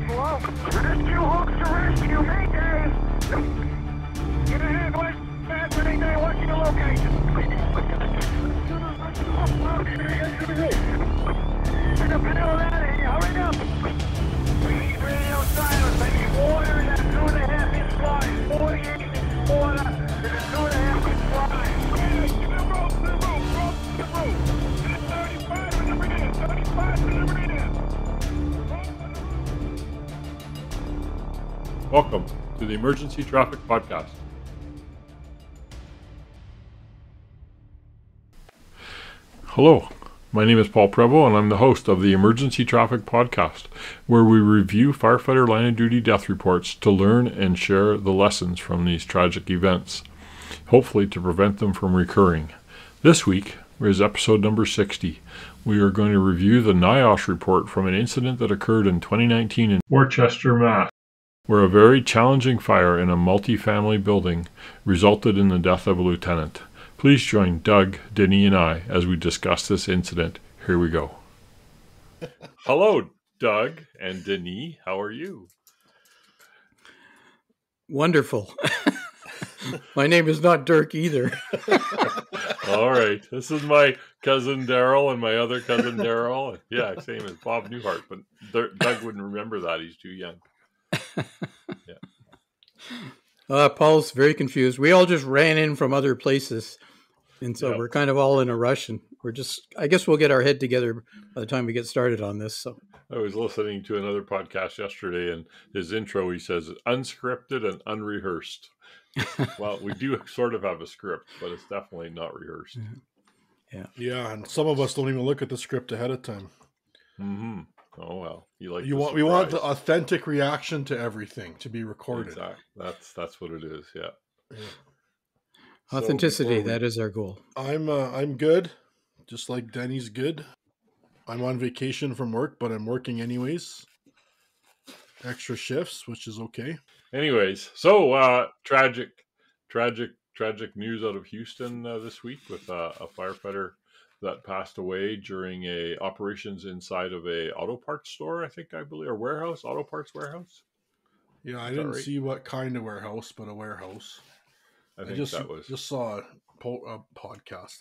Hello? Rescue hooks to rescue, Mayday! Get ahead, West. Bad Mayday, what's your location? Get the hell out of here, hurry up! We need radio silence, I need water in that 2.5-inch line. 48 inch water in a 2.5-inch line. To the rope, to the rope. 35 in the rear, 35 in the rear. Welcome to the Emergency Traffic Podcast. Hello, my name is Paul Prevost and I'm the host of the Emergency Traffic Podcast, where we review firefighter line of duty death reports to learn and share the lessons from these tragic events, hopefully to prevent them from recurring. This week is episode number 60. We are going to review the NIOSH report from an incident that occurred in 2019 in Worchester, Mass., where a very challenging fire in a multifamily building resulted in the death of a lieutenant. Please join Doug, Denny, and I as we discuss this incident. Here we go. Hello, Doug and Denny. How are you? Wonderful. My name is not Dirk either. All right. This is my cousin Daryl and my other cousin Daryl. Yeah, same as Bob Newhart, but Doug wouldn't remember that. He's too young. Paul's very confused. We all just ran in from other places, and so we're kind of all in a rush, and I guess we'll get our head together by the time we get started on this. So I was listening to another podcast yesterday, and his intro, he says, unscripted and unrehearsed. Well, we do sort of have a script, but it's definitely not rehearsed. Yeah, and some of us don't even look at the script ahead of time. Mm-hmm. Oh well, we want the authentic reaction to everything to be recorded. Exactly. That's what it is. Yeah. Authenticity. That is our goal. I'm good, just like Denny's good. I'm on vacation from work, but I'm working anyways. Extra shifts, which is okay. Anyways, so tragic news out of Houston this week with a firefighter that passed away during operations inside of a auto parts store, I believe, or warehouse, auto parts warehouse. Yeah, I didn't see what kind of warehouse, but a warehouse. I just saw a podcast.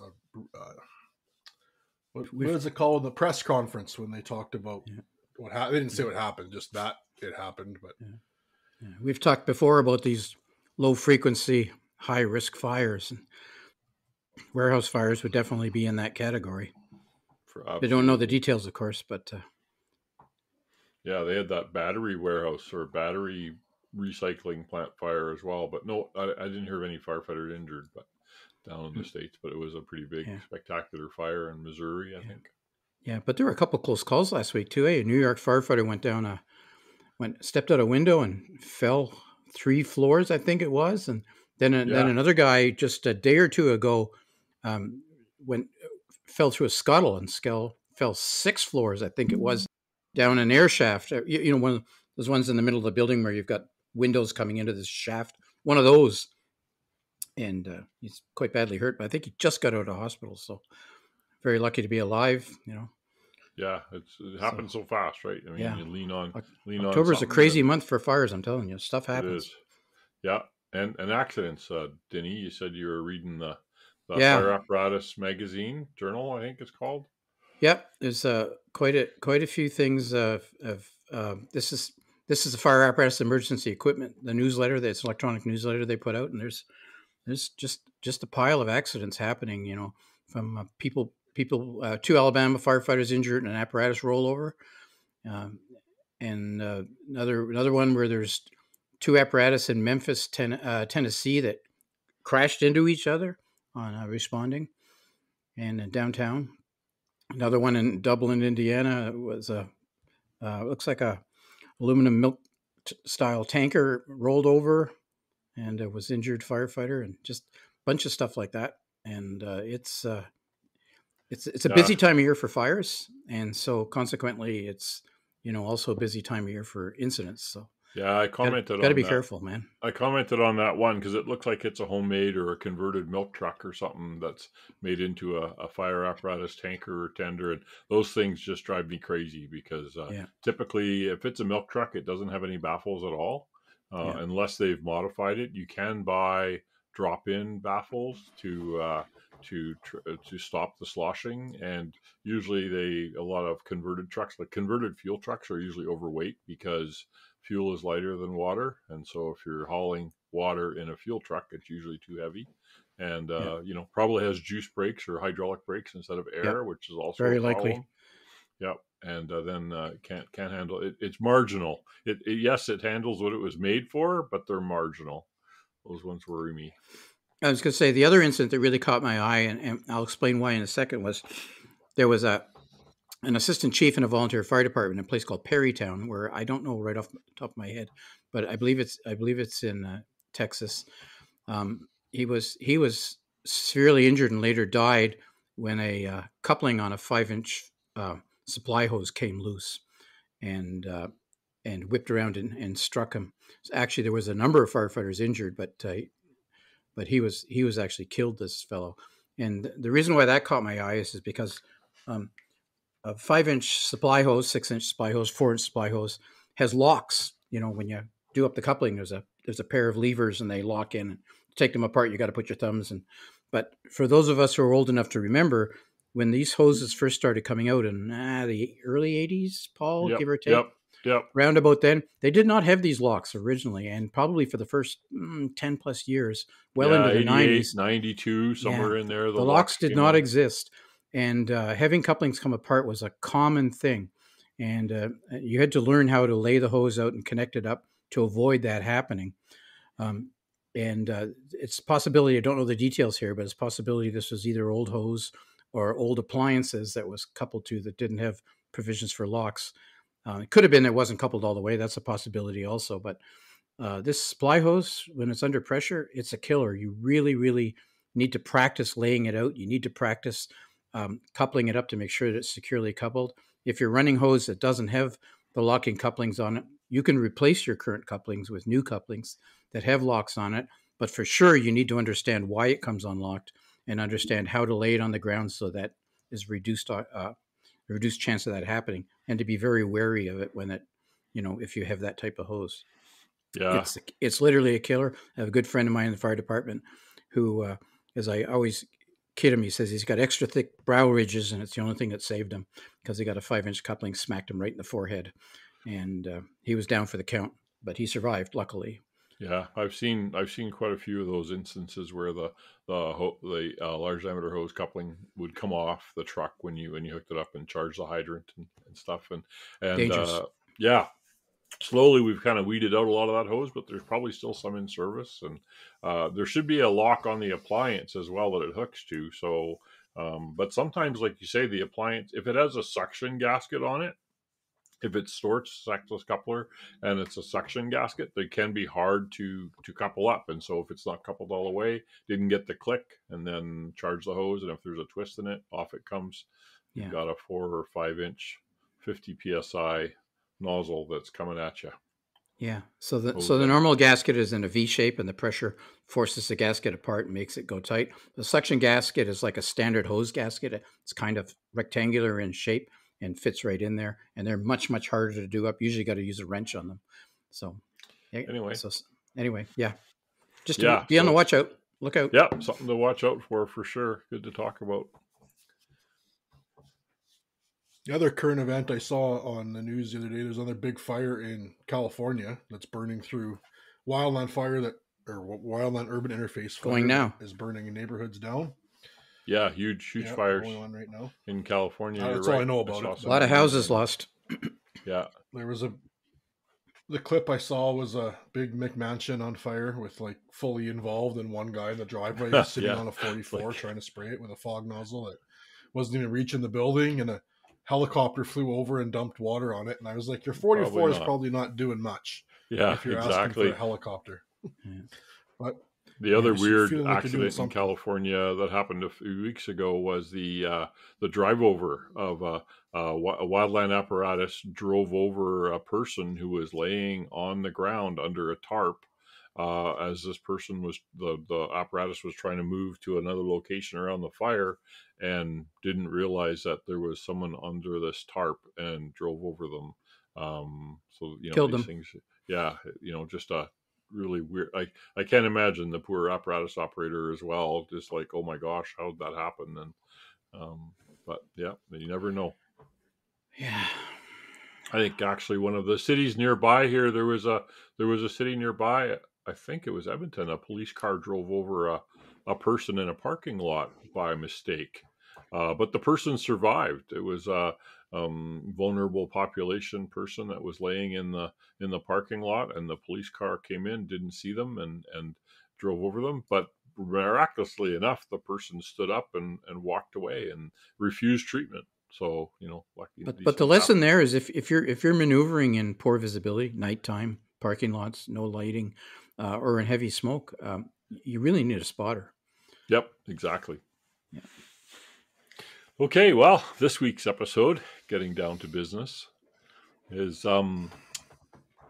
What is it called? The press conference when they talked about what happened. They didn't say what happened, just that it happened. But we've talked before about these low frequency, high risk fires, and warehouse fires would definitely be in that category. They don't know the details, of course, but yeah, they had that battery warehouse or battery recycling plant fire as well. But no, I didn't hear of any firefighters injured, but down in the States. But it was a pretty big, spectacular fire in Missouri, I think. Yeah, but there were a couple close calls last week too. A New York firefighter stepped out a window and fell 3 floors, I think it was, and then another guy just a day or two ago fell through a scuttle and fell 6 floors, I think it was, down an air shaft. You know, one of those ones in the middle of the building where you've got windows coming into this shaft. One of those, and he's quite badly hurt. But I think he just got out of hospital, so very lucky to be alive. You know. Yeah, it happens so fast, right? I mean, you lean on. October's a crazy month for fires. I'm telling you, stuff happens. It is. Yeah, and accidents. Denny, you said you were reading the Fire Apparatus magazine journal, I think it's called. Yep, there's quite a few things. This is the Fire Apparatus Emergency Equipment, the newsletter, this electronic newsletter they put out, and there's just a pile of accidents happening. You know, from people. 2 Alabama firefighters injured in an apparatus rollover, and another one where there's 2 apparatus in Memphis, Tennessee that crashed into each other on responding, and downtown. Another one in Dublin, Indiana, was looks like a aluminum milk style tanker rolled over, and it was injured firefighter, and just a bunch of stuff like that. And it's a busy time of year for fires, and so consequently, it's also a busy time of year for incidents. So Yeah, I commented Got to on be that. careful, man. I commented on that one because it looks like it's a homemade or a converted milk truck or something that's made into a fire apparatus tanker or tender. And those things just drive me crazy because Yeah, typically, if it's a milk truck, it doesn't have any baffles at all, yeah, unless they've modified it. You can buy drop-in baffles to stop the sloshing, and usually a lot of converted trucks, like converted fuel trucks, are usually overweight because fuel is lighter than water, and so if you're hauling water in a fuel truck, it's usually too heavy, and yeah, probably has juice brakes or hydraulic brakes instead of yeah. air, which is also a Very likely. problem. Yep, and then can't handle it. It's marginal. Yes, it handles what it was made for, but they're marginal. Those ones worry me. I was going to say the other incident that really caught my eye, and I'll explain why in a second, was there was an assistant chief in a volunteer fire department in a place called Perrytown, where I don't know right off the top of my head, but I believe it's in Texas. He was severely injured and later died when a coupling on a 5-inch supply hose came loose and whipped around and struck him. So actually, there was a number of firefighters injured, but he was actually killed. This fellow, and the reason why that caught my eye is because um, a 5-inch supply hose, 6-inch supply hose, 4-inch supply hose has locks. You know, when you do up the coupling, there's a pair of levers and they lock in. And to take them apart, you got to put your thumbs in. But for those of us who are old enough to remember, when these hoses first started coming out in the early 80s, Paul, Yep, give or take, yep. roundabout then, they did not have these locks originally, and probably for the first 10 plus years, well Yeah, into the 88, 90s. 92, Yeah, somewhere in there. the locks did came not on. exist, and having couplings come apart was a common thing, and you had to learn how to lay the hose out and connect it up to avoid that happening. Um, and it's a possibility, I don't know the details here, but it's a possibility this was either old hose or old appliances that was coupled to that didn't have provisions for locks. It could have been it wasn't coupled all the way. That's a possibility also. But this supply hose, when it's under pressure, it's a killer. You really, really need to practice laying it out. You need to practice coupling it up to make sure that it's securely coupled. If you're running hose that doesn't have the locking couplings on it, you can replace your current couplings with new couplings that have locks on it. But for sure, you need to understand why it comes unlocked and understand how to lay it on the ground so that is reduced chance of that happening, and to be very wary of it when it, if you have that type of hose. Yeah, It's literally a killer. I have a good friend of mine in the fire department who, as I always kid him, he says he's got extra thick brow ridges, and it's the only thing that saved him because he got a 5-inch coupling smacked him right in the forehead, and he was down for the count, but he survived, luckily. yeah. I've seen quite a few of those instances where the large diameter hose coupling would come off the truck when you hooked it up and charged the hydrant and stuff, and Dangerous. yeah. Slowly, we've kind of weeded out a lot of that hose, but there's probably still some in service, and there should be a lock on the appliance as well that it hooks to. So, but sometimes, like you say, the appliance, if it has a suction gasket on it, if it's Storch sexless coupler and it's a suction gasket, they can be hard to couple up. And so if it's not coupled all the way, didn't get the click, and then charge the hose, and if there's a twist in it, off it comes. Yeah. You've got a 4 or 5-inch 50 psi nozzle that's coming at you. Yeah. So the normal gasket is in a V shape, and the pressure forces the gasket apart and makes it go tight. The suction gasket is like a standard hose gasket. It's kind of rectangular in shape and fits right in there. And they're much, much harder to do up. Usually got to use a wrench on them. So anyway, yeah. Just to be on the watch out. Look out. Yeah, something to watch out for sure. Good to talk about. The other current event I saw on the news the other day, there's another big fire in California that's burning through wildland urban interface fire going now is burning neighborhoods down. Yeah, huge fires going on right now in California. That's all I know about it. A lot of houses lost. Yeah, there was the clip I saw was a big McMansion on fire with like fully involved, and one guy in the driveway sitting on a 44 trying to spray it with a fog nozzle that wasn't even reaching the building, and a helicopter flew over and dumped water on it. And I was like, your 44 is probably not doing much. Yeah, if you're exactly. asking for a helicopter. Yeah. But The other weird feeling like they're doing accident in something. California that happened a few weeks ago was the drive over of a wildland apparatus drove over a person who was laying on the ground under a tarp. As this person was, the apparatus was trying to move to another location around the fire, and didn't realize that there was someone under this tarp and drove over them. So Killed these them. things, yeah, just a really weird. I can't imagine the poor apparatus operator as well. Just like, oh my gosh, how did that happen? And but yeah, you never know. Yeah. I think actually one of the cities nearby here, there was a city nearby. I think it was Edmonton. A police car drove over a person in a parking lot by mistake, but the person survived. It was a vulnerable population person that was laying in the parking lot, and the police car came in, didn't see them, and drove over them. But miraculously enough, the person stood up and walked away and refused treatment. So But the lesson there is if you're maneuvering in poor visibility, nighttime, parking lots, no lighting, or in heavy smoke, you really need a spotter. Yep, exactly. Yeah. Okay, well, this week's episode, getting down to business, is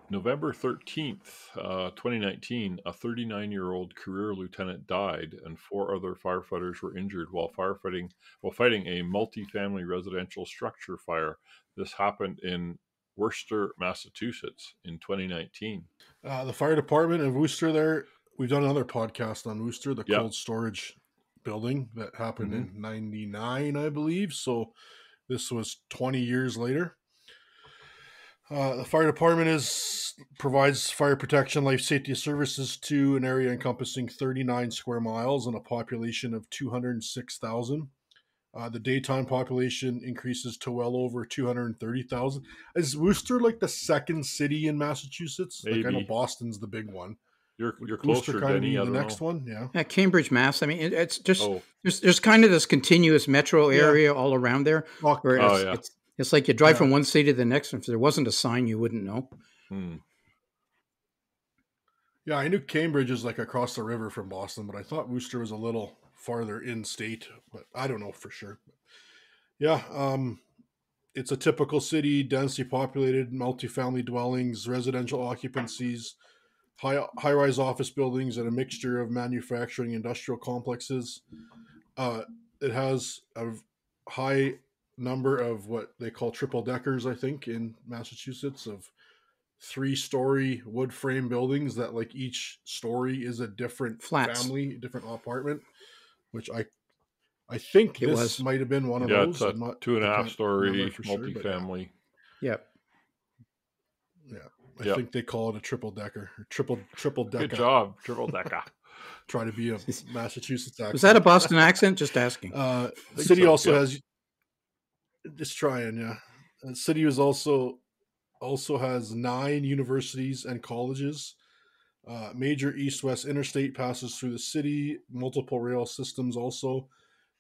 November 13th, 2019. A 39-year-old career lieutenant died, and 4 other firefighters were injured while fighting a multifamily residential structure fire. This happened in Worcester, Massachusetts, in 2019. The fire department in Worcester there, we've done another podcast on Worcester, the cold storage building that happened in 99, I believe. So this was 20 years later. The fire department provides fire protection, life safety services to an area encompassing 39 square miles and a population of 206,000. The daytime population increases to well over 230,000. Is Worcester like the second city in Massachusetts? Maybe. Like I know Boston's the big one. You're closer, Denny. The next one, yeah. Cambridge, Mass. I mean, it's just there's kind of this continuous metro area all around there. Where it's like you drive from one city to the next, and if there wasn't a sign, you wouldn't know. Yeah, I knew Cambridge is like across the river from Boston, but I thought Worcester was a little farther in state, but I don't know for sure. Yeah, it's a typical city, densely populated, multifamily dwellings, residential occupancies, high-rise office buildings, and a mixture of manufacturing industrial complexes. It has a high number of what they call triple deckers, I think, in Massachusetts, of 3-story wood frame buildings that like each story is a different family, different apartment, which I think this might have been one of those. It's a 2.5-story multifamily. Yeah. I think they call it a triple decker or triple decker. Good job, triple decker. Try to be a Massachusetts accent. Was that a Boston accent? Just asking. The city also has. Just trying, yeah. The city also has 9 universities and colleges. Major east-west interstate passes through the city. Multiple rail systems also.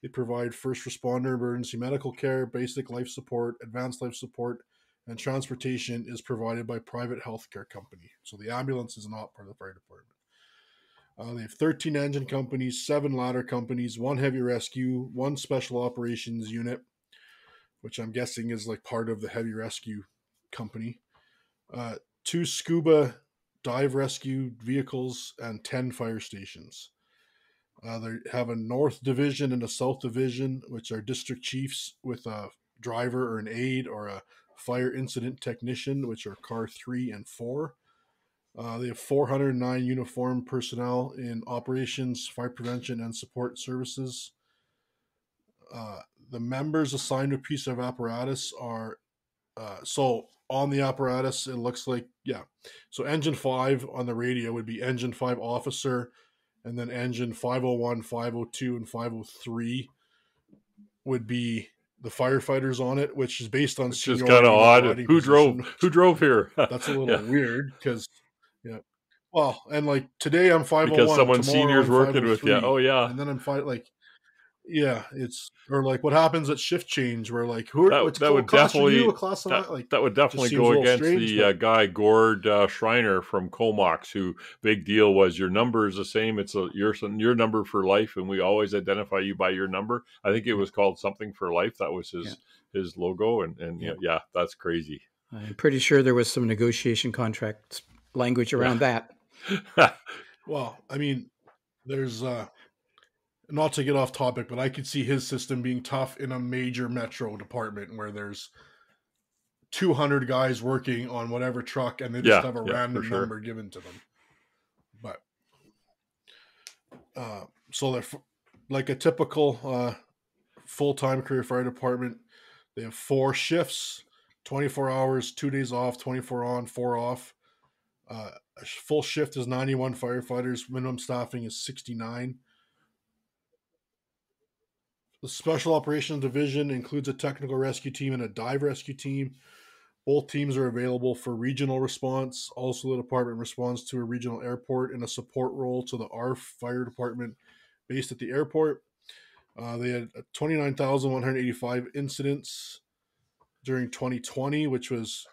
They provide first responder, emergency medical care, basic life support, advanced life support, and transportation is provided by private healthcare company. So the ambulance is not part of the fire department. They have 13 engine companies, 7 ladder companies, 1 heavy rescue, 1 special operations unit, which I'm guessing is like part of the heavy rescue company, 2 scuba dive rescue vehicles, and 10 fire stations. They have a North Division and a South Division, which are district chiefs with a driver or an aide or a fire incident technician, which are car 3 and 4. They have 409 uniformed personnel in operations, fire prevention, and support services. The members assigned to a piece of apparatus are, so on the apparatus, it looks like, so engine 5 on the radio would be engine 5 officer, and then engine 501, 502, and 503 would be the firefighters on it, which is based on seniority. Which is kind of odd. Who drove here? That's a little weird because, well, and like today I'm 501 because someone tomorrow senior's I'm working with you. Oh yeah, and then I'm Yeah, it's or like what happens at shift change where like which That would class are you? definitely What class am I? Like that would just definitely seems go a little against strange, the but guy Gord Schreiner from Comox, who big deal was your number is the same. It's your number for life, and we always identify you by your number. I think it Yeah. was called something for life. That was Yeah. his logo, and Yeah. yeah, that's crazy. I'm pretty sure there was some negotiation contract language around that. well, I mean, there's not to get off topic, but I could see his system being tough in a major metro department where there's 200 guys working on whatever truck and they just have a For random sure. number given to them. But so they're like a typical full-time career fire department. They have 4 shifts, 24 hours, 2 days off, 24 on, 4 off. A full shift is 91 firefighters. Minimum staffing is 69. The Special Operations Division includes a technical rescue team and a dive rescue team. Both teams are available for regional response. Also, the department responds to a regional airport in a support role to the ARF fire department based at the airport. They had 29,185 incidents during 2020, which was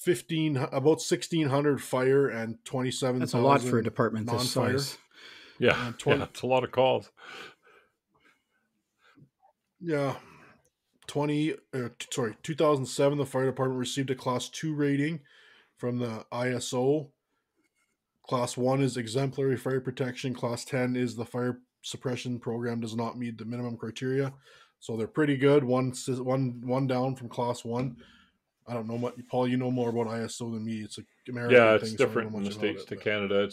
about 1,600 fire and 27,000 That's a lot for a department this non-fire. size. Yeah, it's a lot of calls. Yeah. 2007, the fire department received a Class 2 rating from the ISO. Class 1 is exemplary fire protection. Class 10 is the fire suppression program does not meet the minimum criteria. So they're pretty good. One down from Class 1. I don't know what, Paul, you know more about ISO than me. It's an American thing. Yeah, it's different so in the States to Canada.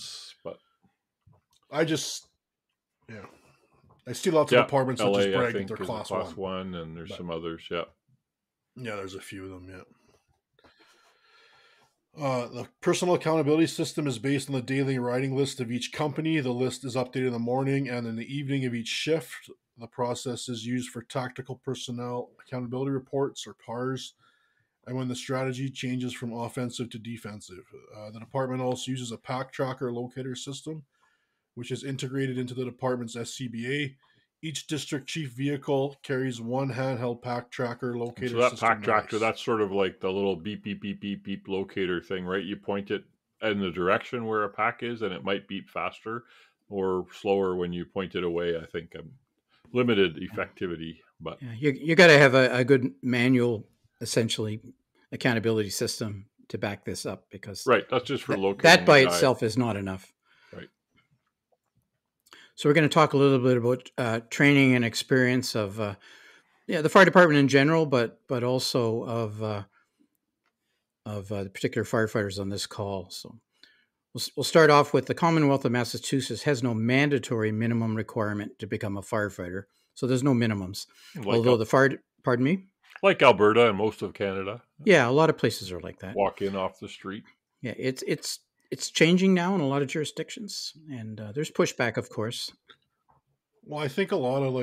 I see lots of departments that just brag that they're class 1, and there's some others. Yeah, there's a few of them. The personal accountability system is based on the daily riding list of each company. The list is updated in the morning and in the evening of each shift. The process is used for tactical personnel accountability reports, or PARs, and when the strategy changes from offensive to defensive. The department also uses a pack tracker locator system, which is integrated into the department's SCBA. Each district chief vehicle carries one handheld pack tracker locator system. So that pack tracker, that's sort of like the little beep, beep, beep, beep, beep locator thing, right? You point it in the direction where a pack is, and it might beep faster or slower when you point it away. I think limited effectivity, but you got to have a good manual, essentially, accountability system to back this up, because that's just for locating. That by itself is not enough. Right. So we're going to talk a little bit about training and experience of the fire department in general, but also of the particular firefighters on this call. So we'll start off with the Commonwealth of Massachusetts has no mandatory minimum requirement to become a firefighter. So there's no minimums. Although pardon me? Like Alberta and most of Canada. Yeah, a lot of places are like that. Walk in off the street. Yeah, it's changing now in a lot of jurisdictions, and there's pushback, of course. Well, I think a lot of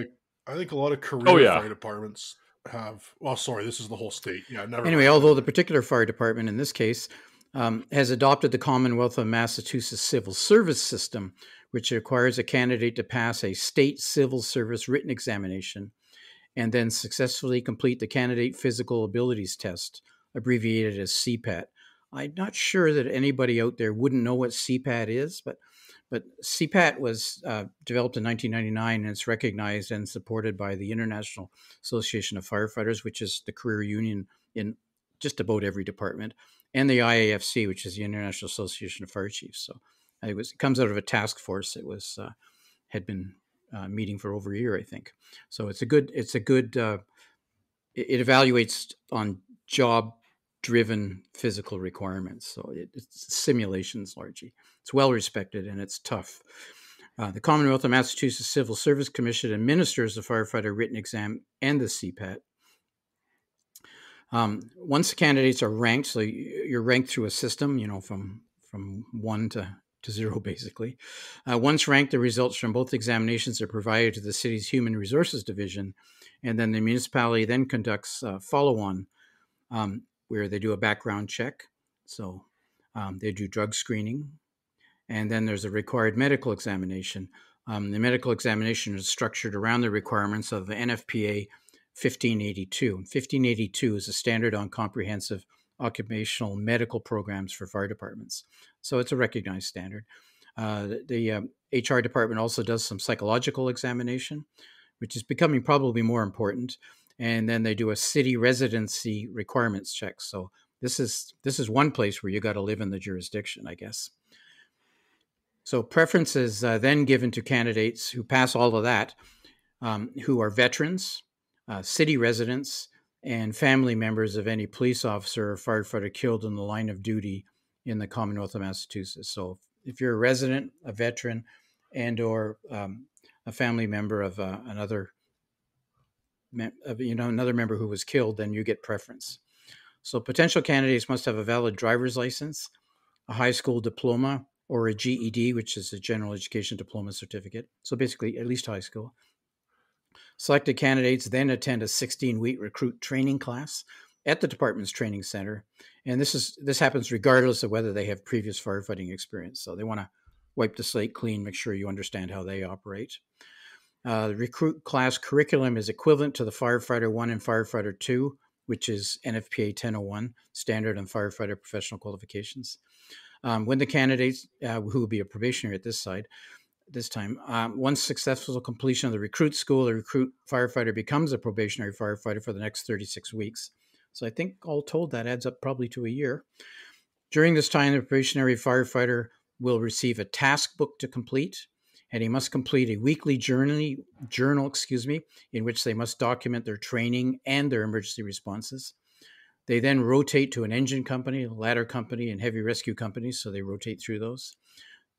career fire departments have. Well, sorry, this is the whole state. Yeah, never. Anyway, although the particular fire department in this case has adopted the Commonwealth of Massachusetts civil service system, which requires a candidate to pass a state civil service written examination and then successfully complete the candidate physical abilities test, abbreviated as CPAT. I'm not sure that anybody out there wouldn't know what CPAT is, but CPAT was developed in 1999, and it's recognized and supported by the International Association of Firefighters, which is the career union in just about every department, and the IAFC, which is the International Association of Fire Chiefs. So it comes out of a task force. It was had been meeting for over a year, I think. So it evaluates on job-driven physical requirements. So it's simulations largely. It's well respected and it's tough. The Commonwealth of Massachusetts Civil Service Commission administers the firefighter written exam and the CPAT. Once the candidates are ranked, so you're ranked through a system, from 1 to 0, basically. Once ranked, the results from both examinations are provided to the city's Human Resources Division, and then the municipality then conducts follow-on, where they do a background check. So they do drug screening, and then there's a required medical examination. The medical examination is structured around the requirements of the NFPA 1582. 1582 is a standard on comprehensive occupational medical programs for fire departments. So it's a recognized standard. The HR department also does some psychological examination, which is becoming probably more important. And then they do a city residency requirements check. So this is one place where you got to live in the jurisdiction, I guess. So preference is then given to candidates who pass all of that, who are veterans, city residents, and family members of any police officer or firefighter killed in the line of duty in the Commonwealth of Massachusetts. So if you're a resident, a veteran, and or a family member of another member who was killed, then you get preference. So potential candidates must have a valid driver's license, a high school diploma, or a GED, which is a general education diploma certificate. So basically, at least high school. Selected candidates then attend a 16-week recruit training class at the department's training center. And this happens regardless of whether they have previous firefighting experience. So they want to wipe the slate clean, make sure you understand how they operate. The recruit class curriculum is equivalent to the Firefighter 1 and Firefighter 2, which is NFPA 1001, Standard on Firefighter Professional Qualifications. When the candidates, who will be a probationary at this time, once successful completion of the recruit school, the recruit firefighter becomes a probationary firefighter for the next 36 weeks. So I think all told, that adds up probably to a year. During this time, the probationary firefighter will receive a task book to complete, and he must complete a weekly journal, in which they must document their training and their emergency responses. They then rotate to an engine company, a ladder company, and heavy rescue companies, so they rotate through those.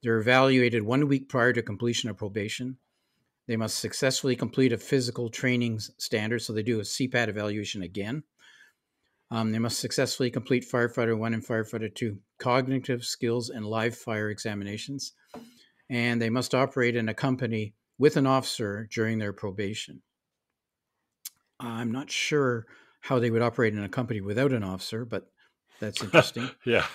They're evaluated 1 week prior to completion of probation. They must successfully complete a physical training standard, so they do a CPAT evaluation again. They must successfully complete Firefighter 1 and Firefighter 2 cognitive skills and live fire examinations. And they must operate in a company with an officer during their probation. I'm not sure how they would operate in a company without an officer, but that's interesting. Yeah.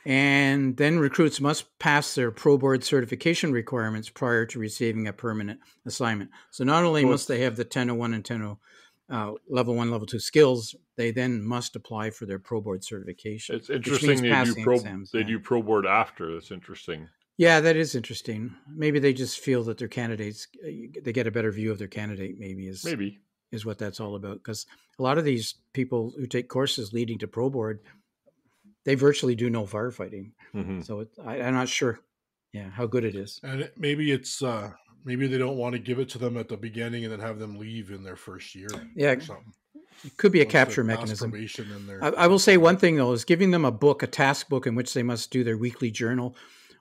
And then recruits must pass their pro board certification requirements prior to receiving a permanent assignment. So not only must they have the 1001 and 10 level 1, level 2 skills, they then must apply for their pro board certification. It's interesting they do pro board after. That's interesting. Yeah, that is interesting. Maybe they just feel that their candidates, they get a better view of their candidate, is what that's all about. Because a lot of these people who take courses leading to pro board, they virtually do no firefighting. Mm-hmm. So I'm not sure, how good it is. And maybe it's maybe they don't want to give it to them at the beginning and then have them leave in their first year. Yeah, or something. It could be a capture mechanism. I will say one thing though, is giving them a task book in which they must do their weekly journal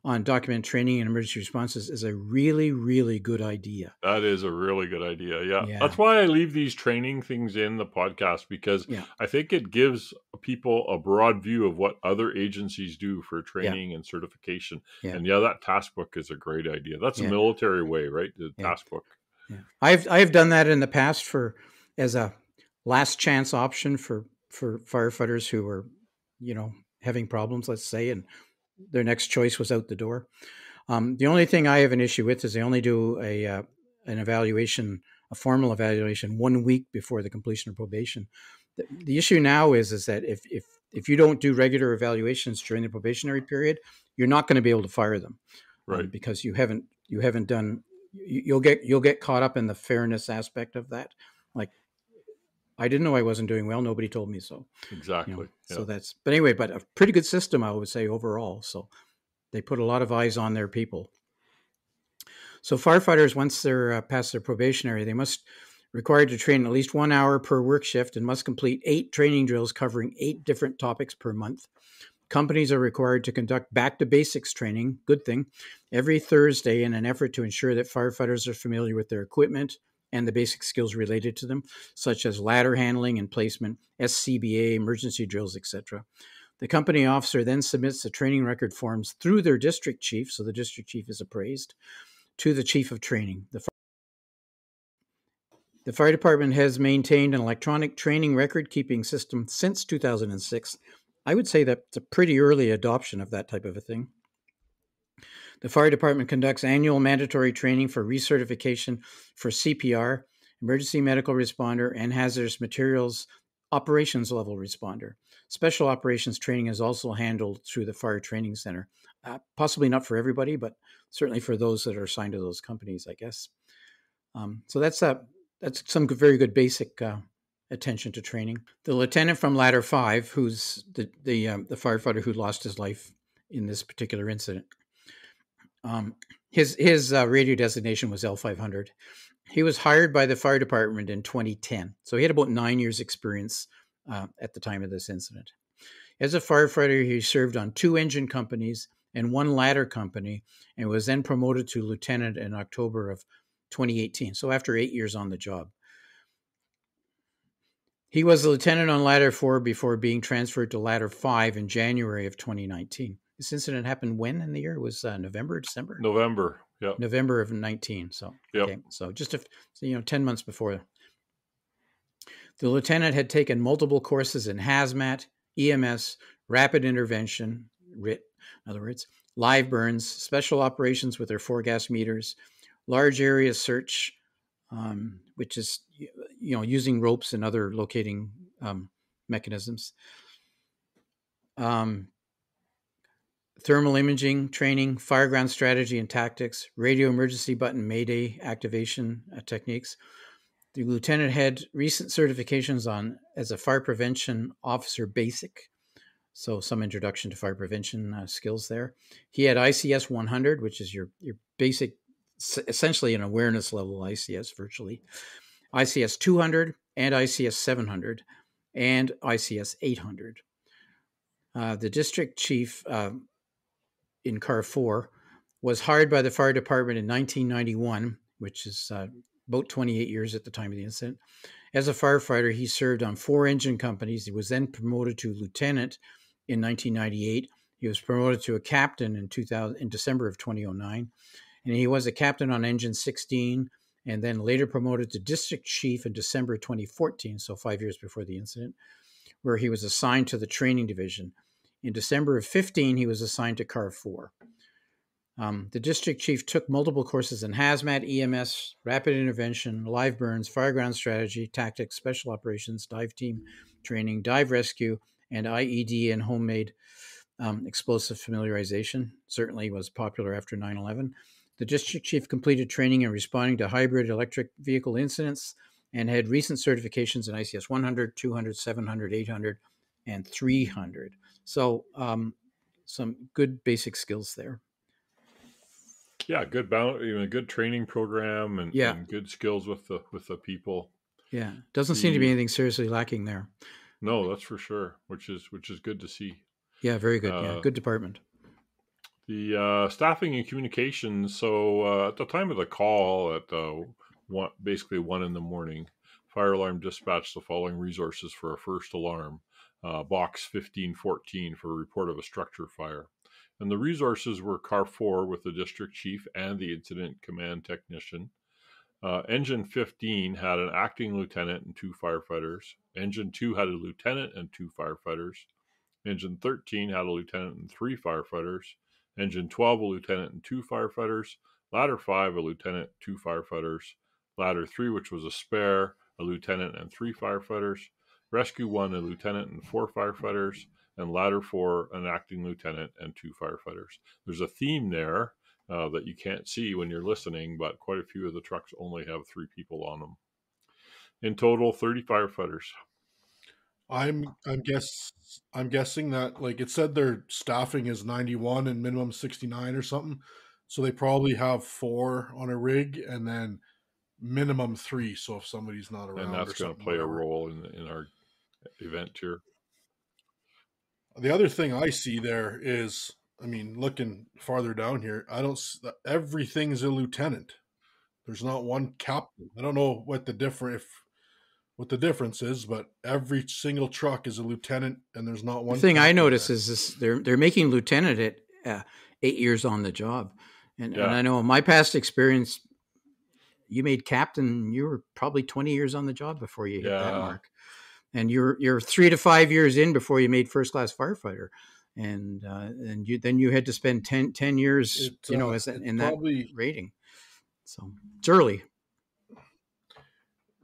on document training and emergency responses is a really, really good idea. That is a really good idea. Yeah. That's why I leave these training things in the podcast, because I think it gives people a broad view of what other agencies do for training and certification. Yeah. And that task book is a great idea. That's a military way, right? The task book. Yeah. I've done that in the past as a last chance option for firefighters who are, having problems, let's say, and their next choice was out the door. The only thing I have an issue with is they only do an evaluation, a formal evaluation, 1 week before the completion of probation. The issue now is that if you don't do regular evaluations during the probationary period, you're not going to be able to fire them, right? Because you haven't done. You'll get caught up in the fairness aspect of that. Like, I didn't know I wasn't doing well. Nobody told me so. Exactly. So but anyway, but a pretty good system, I would say, overall. So they put a lot of eyes on their people. So firefighters, once they're past their probationary, they must required to train at least 1 hour per work shift and must complete 8 training drills covering 8 different topics per month. Companies are required to conduct back to basics training, good thing, every Thursday in an effort to ensure that firefighters are familiar with their equipment and the basic skills related to them, such as ladder handling and placement, SCBA, emergency drills, etc. The company officer then submits the training record forms through their district chief, so the district chief is appraised, to the chief of training. The fire department has maintained an electronic training record-keeping system since 2006. I would say that's a pretty early adoption of that type of a thing. The fire department conducts annual mandatory training for recertification for CPR, emergency medical responder, and hazardous materials operations level responder. Special operations training is also handled through the Fire Training Center. Possibly not for everybody, but certainly for those that are assigned to those companies, I guess. So that's some very good basic attention to training. The lieutenant from Ladder 5, who's the firefighter who lost his life in this particular incident, his radio designation was L500. He was hired by the fire department in 2010, so he had about 9 years' experience at the time of this incident. As a firefighter, he served on 2 engine companies and 1 ladder company, and was then promoted to lieutenant in October of 2018, so after 8 years on the job. He was a lieutenant on Ladder 4 before being transferred to Ladder 5 in January of 2019. This incident happened when in the year? It was November, December? November, yeah. November of 19, so yep. Okay, so just 10 months before. The lieutenant had taken multiple courses in hazmat, EMS, rapid intervention, RIT, in other words, live burns, special operations with their 4-gas meters, large area search, which is using ropes and other locating mechanisms, thermal imaging training, fireground strategy and tactics, radio emergency button mayday activation techniques. The lieutenant had recent certifications as a fire prevention officer basic, so some introduction to fire prevention skills there. He had ICS 100, which is your basic, essentially an awareness level ICS virtually, ICS 200 and ICS 700 and ICS 800. The district chief in Car 4 was hired by the fire department in 1991, which is about 28 years at the time of the incident. As a firefighter, he served on 4 engine companies. He was then promoted to lieutenant in 1998. He was promoted to a captain in December of 2009. And he was a captain on Engine 16, and then later promoted to district chief in December 2014, so 5 years before the incident, where he was assigned to the training division. In December of 15, he was assigned to Car 4. The district chief took multiple courses in hazmat, EMS, rapid intervention, live burns, fireground strategy, tactics, special operations, dive team training, dive rescue, and IED and homemade explosive familiarization. Certainly was popular after 9/11. The district chief completed training in responding to hybrid electric vehicle incidents and had recent certifications in ICS 100, 200, 700, 800, and 300. So some good basic skills there. Yeah, good training program and good skills with the people. Yeah, doesn't seem to be anything seriously lacking there. No, that's for sure, which is good to see. Yeah, very good. Good department. The staffing and communications. So at the time of the call at basically 1 a.m, fire alarm dispatched the following resources for a first alarm. Box 1514 for a report of a structure fire. And the resources were Car 4 with the district chief and the incident command technician. Engine 15 had an acting lieutenant and 2 firefighters. Engine 2 had a lieutenant and 2 firefighters. Engine 13 had a lieutenant and 3 firefighters. Engine 12, a lieutenant and 2 firefighters. Ladder 5, a lieutenant, 2 firefighters. Ladder 3, which was a spare, a lieutenant and 3 firefighters. Rescue 1, a lieutenant and 4 firefighters. And Ladder 4, an acting lieutenant and 2 firefighters. There's a theme there that you can't see when you're listening, but quite a few of the trucks only have 3 people on them. In total, 30 firefighters. I'm guessing that, like, it said their staffing is 91 and minimum 69 or something. So they probably have 4 on a rig and then minimum 3. So if somebody's not around, and that's going to play a role in our event here. The other thing I see there is, looking farther down here, everything's a lieutenant. There's not one captain. I don't know what the difference is, but every single truck is a lieutenant, and there's not one. The thing I notice is this: they're making lieutenant at 8 years on the job, and I know in my past experience, you made captain, you were probably 20 years on the job before you hit that mark. And you're 3 to 5 years in before you made first class firefighter. and then you had to spend 10 years, in that probably rating. So it's early.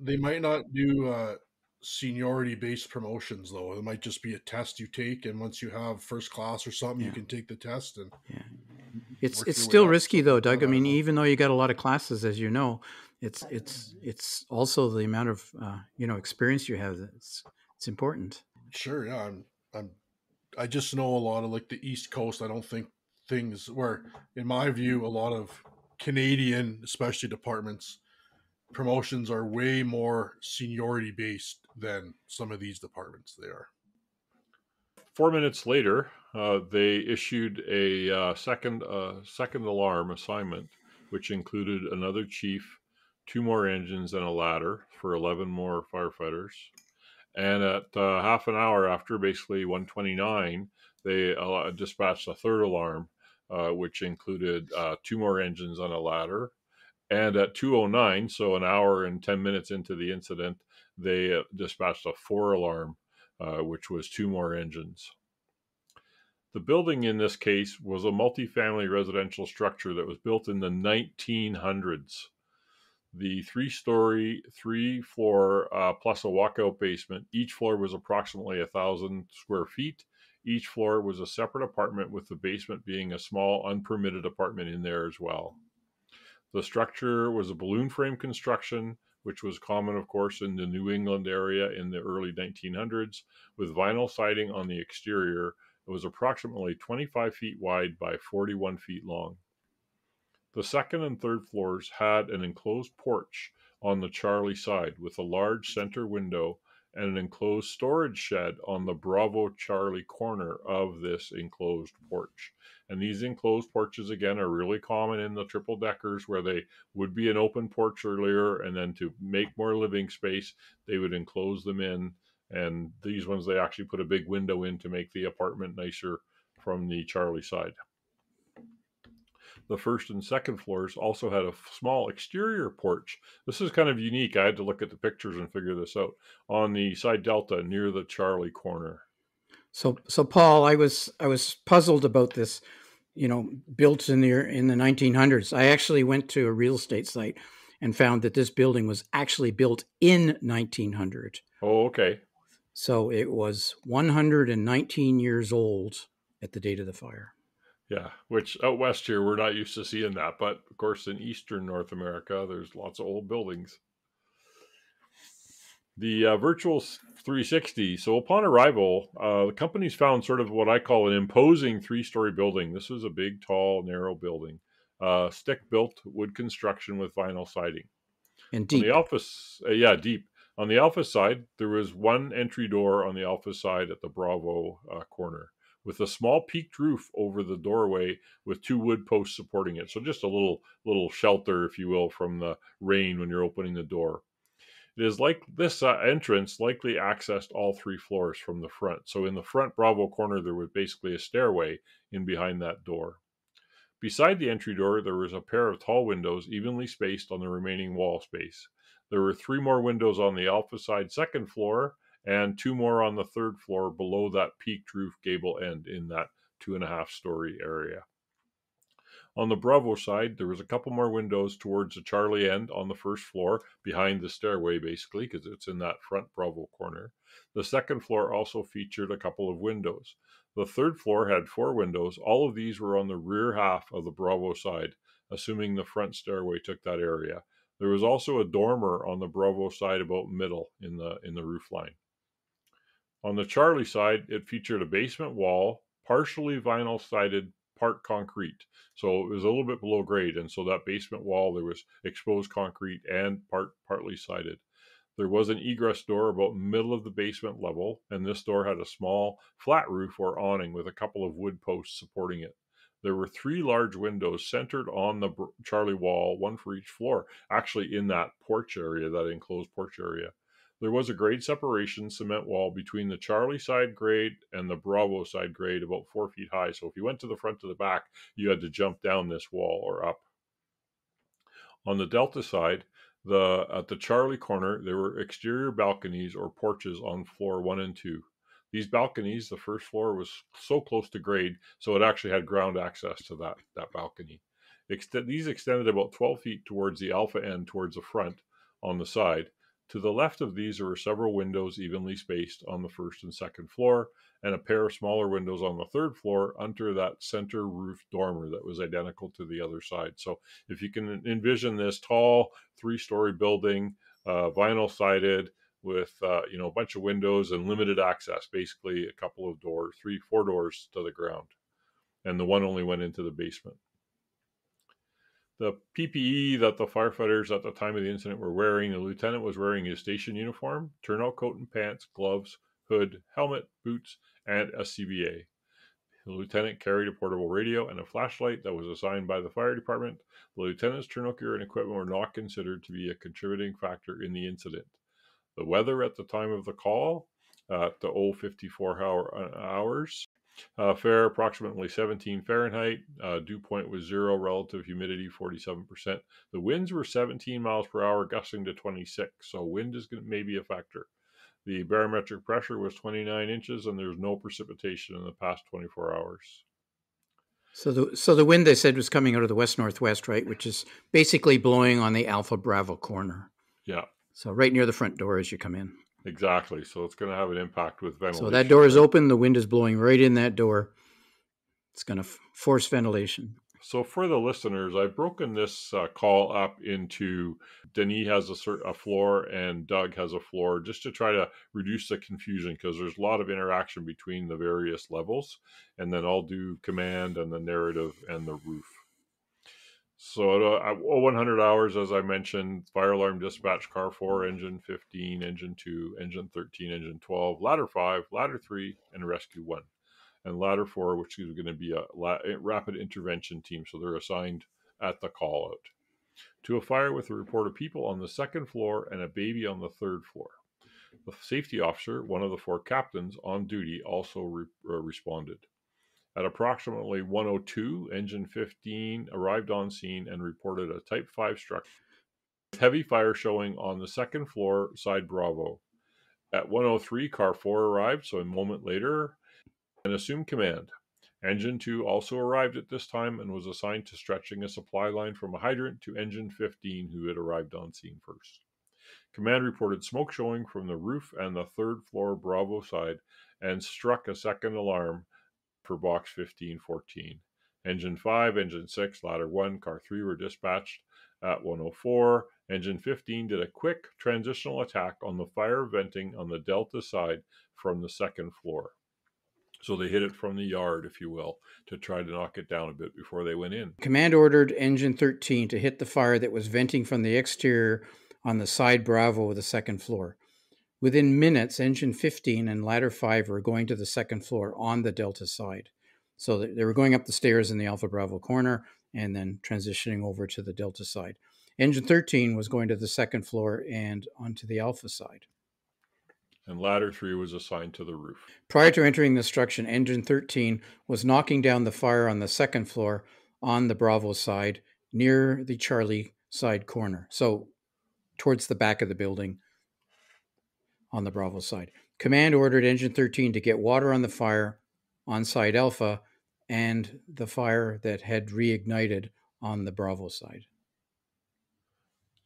they might not do seniority based promotions though. It might just be a test you take, and once you have first class or something, you can take the test and It's work your way still up. risky So, though, Doug. but I mean, don't know. even though you got a lot of classes, as you know, it's also the amount of experience you have. It's important. Sure, yeah. I just know a lot of like the East Coast. I don't think things where, in my view, a lot of Canadian, especially departments, promotions are way more seniority based than some of these departments. They are. 4 minutes later, they issued a second alarm assignment, which included another chief, 2 more engines, and a ladder for 11 more firefighters. And at half an hour after, basically 1:29, they dispatched a third alarm, which included 2 more engines and a ladder. And at 2:09, so an hour and 10 minutes into the incident, they dispatched a 4 alarm, which was 2 more engines. The building in this case was a multifamily residential structure that was built in the 1900s. The 3-story, 3-floor, plus a walkout basement. Each floor was approximately 1,000 square feet. Each floor was a separate apartment, with the basement being a small unpermitted apartment in there as well. The structure was a balloon frame construction, which was common, of course, in the New England area in the early 1900s, with vinyl siding on the exterior. It was approximately 25 feet wide by 41 feet long. The second and third floors had an enclosed porch on the Charlie side with a large center window and an enclosed storage shed on the Bravo Charlie corner of this enclosed porch. And these enclosed porches, again, are really common in the triple deckers, where they would be an open porch earlier, and then to make more living space, they would enclose them in. And these ones, they actually put a big window in to make the apartment nicer from the Charlie side. The first and second floors also had a small exterior porch. This is kind of unique. I had to look at the pictures and figure this out. On the side delta near the Charlie corner. So Paul, I was puzzled about this. Built in the 1900s. I actually went to a real estate site and found that this building was actually built in 1900. Oh, okay. So it was 119 years old at the date of the fire. Yeah, which out west here, we're not used to seeing that. But, of course, in eastern North America, there's lots of old buildings. The virtual 360. So upon arrival, the companies found sort of what I call an imposing 3-story building. This was a big, tall, narrow building. Stick-built wood construction with vinyl siding. And deep. On the office, deep. On the Alpha side, there was one entry door on the Alpha side at the Bravo corner, with a small peaked roof over the doorway with 2 wood posts supporting it. So just a little shelter, if you will, from the rain when you're opening the door. It is like this entrance likely accessed all 3 floors from the front. So in the front Bravo corner, there was basically a stairway in behind that door. Beside the entry door, there was a pair of tall windows evenly spaced on the remaining wall space. There were 3 more windows on the Alpha side second floor and 2 more on the third floor below that peaked roof gable end in that 2.5-story area. On the Bravo side, there was a couple more windows towards the Charlie end on the first floor, behind the stairway basically, because it's in that front Bravo corner. The second floor also featured a couple of windows. The third floor had 4 windows. All of these were on the rear half of the Bravo side, assuming the front stairway took that area. There was also a dormer on the Bravo side about middle in the roof line. On the Charlie side, it featured a basement wall, partially vinyl sided, part concrete. So it was a little bit below grade, and so that basement wall, there was exposed concrete and partly sided. There was an egress door about middle of the basement level, and this door had a small flat roof or awning with a couple of wood posts supporting it. There were 3 large windows centered on the Charlie wall, one for each floor, actually in that porch area, that enclosed porch area. There was a grade separation cement wall between the Charlie side grade and the Bravo side grade, about 4 feet high. So if you went to the front to the back, you had to jump down this wall or up. On the Delta side, at the Charlie corner, there were exterior balconies or porches on floor 1 and 2. These balconies, the first floor was so close to grade, so it actually had ground access to that balcony. These extended about 12 feet towards the alpha end, towards the front on the side. To the left of these, there were several windows evenly spaced on the first and second floor, and a pair of smaller windows on the third floor under that center roof dormer that was identical to the other side. So if you can envision this tall 3-story building, vinyl sided, with a bunch of windows and limited access, basically a couple of doors, 4 doors to the ground, and the one only went into the basement. The PPE that the firefighters at the time of the incident were wearing: the lieutenant was wearing his station uniform, turnout coat and pants, gloves, hood, helmet, boots, and a CBA. The lieutenant carried a portable radio and a flashlight that was assigned by the fire department. The lieutenant's turnout gear and equipment were not considered to be a contributing factor in the incident. The weather at the time of the call, at the 054 hours, fair approximately 17 Fahrenheit, dew point was 0, relative humidity 47%. The winds were 17 miles per hour, gusting to 26, so wind is maybe a factor. The barometric pressure was 29 inches, and there's no precipitation in the past 24 hours. So the wind, they said, was coming out of the west-northwest, right, which is basically blowing on the Alpha Bravo corner. Yeah. So right near the front door as you come in. Exactly. So it's going to have an impact with ventilation. So that door is open. The wind is blowing right in that door. It's going to force ventilation. So for the listeners, I've broken this call up into Denis has a floor and Doug has a floor, just to try to reduce the confusion, because there's a lot of interaction between the various levels. And then I'll do command and the narrative and the roof. So at 100 hours, as I mentioned, fire alarm dispatch, car 4, engine 15, engine 2, engine 13, engine 12, ladder 5, ladder 3, and rescue 1. And ladder 4, which is going to be a rapid intervention team, so they're assigned at the call out. To a fire with a report of people on the second floor and a baby on the third floor. The safety officer, one of the 4 captains on duty, also responded. At approximately 1:02, engine 15 arrived on scene and reported a Type 5 structure with heavy fire showing on the second floor, side Bravo. At 1:03, car 4 arrived, so a moment later, and assumed command. Engine 2 also arrived at this time and was assigned to stretching a supply line from a hydrant to engine 15, who had arrived on scene first. Command reported smoke showing from the roof and the third floor Bravo side and struck a second alarm for box 1514. Engine 5, engine 6, ladder 1, car 3 were dispatched at 1:04. Engine 15 did a quick transitional attack on the fire venting on the Delta side from the second floor. So they hit it from the yard, if you will, to try to knock it down a bit before they went in. Command ordered engine 13 to hit the fire that was venting from the exterior on the side Bravo of the second floor. Within minutes, engine 15 and ladder 5 were going to the second floor on the Delta side. So they were going up the stairs in the Alpha Bravo corner and then transitioning over to the Delta side. Engine 13 was going to the second floor and onto the Alpha side. And ladder 3 was assigned to the roof. Prior to entering the structure, engine 13 was knocking down the fire on the second floor on the Bravo side near the Charlie side corner. So towards the back of the building on the Bravo side. Command ordered engine 13 to get water on the fire on side Alpha and the fire that had reignited on the Bravo side.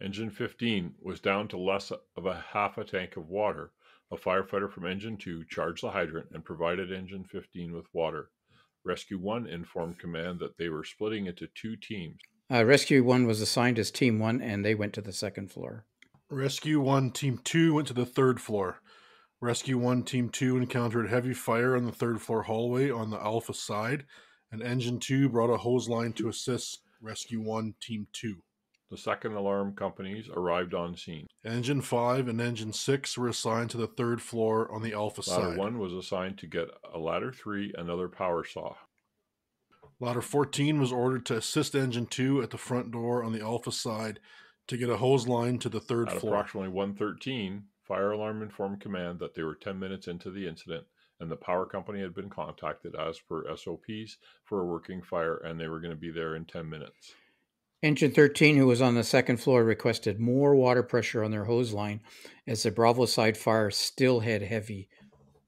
Engine 15 was down to less of a half a tank of water. A firefighter from engine 2 charged the hydrant and provided engine 15 with water. Rescue 1 informed command that they were splitting into 2 teams. Rescue 1 was assigned as Team 1 and they went to the second floor. Rescue 1 Team 2 went to the third floor. Rescue 1 Team 2 encountered heavy fire on the third floor hallway on the Alpha side, and Engine 2 brought a hose line to assist Rescue 1 Team 2. The second alarm companies arrived on scene. Engine 5 and Engine 6 were assigned to the third floor on the Alpha side. Ladder 1 was assigned to get a ladder 3, another power saw. Ladder 14 was ordered to assist Engine 2 at the front door on the Alpha side to get a hose line to the third floor. At approximately 1:13, fire alarm informed command that they were 10 minutes into the incident and the power company had been contacted as per SOPs for a working fire, and they were going to be there in 10 minutes. Engine 13, who was on the second floor, requested more water pressure on their hose line as the Bravo side fire still had heavy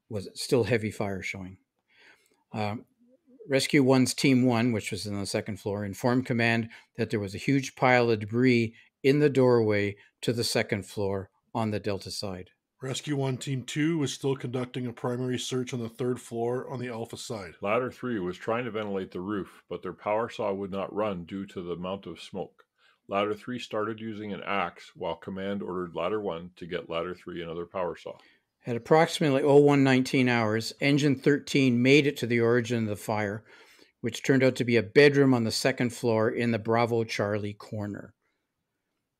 was still heavy fire showing. Rescue 1's Team 1, which was on the second floor, informed command that there was a huge pile of debris in the doorway to the second floor on the Delta side. Rescue 1 Team 2 was still conducting a primary search on the third floor on the Alpha side. Ladder 3 was trying to ventilate the roof, but their power saw would not run due to the amount of smoke. Ladder 3 started using an axe, while command ordered Ladder 1 to get Ladder 3 another power saw. At approximately 01:19 hours, Engine 13 made it to the origin of the fire, which turned out to be a bedroom on the second floor in the Bravo Charlie corner.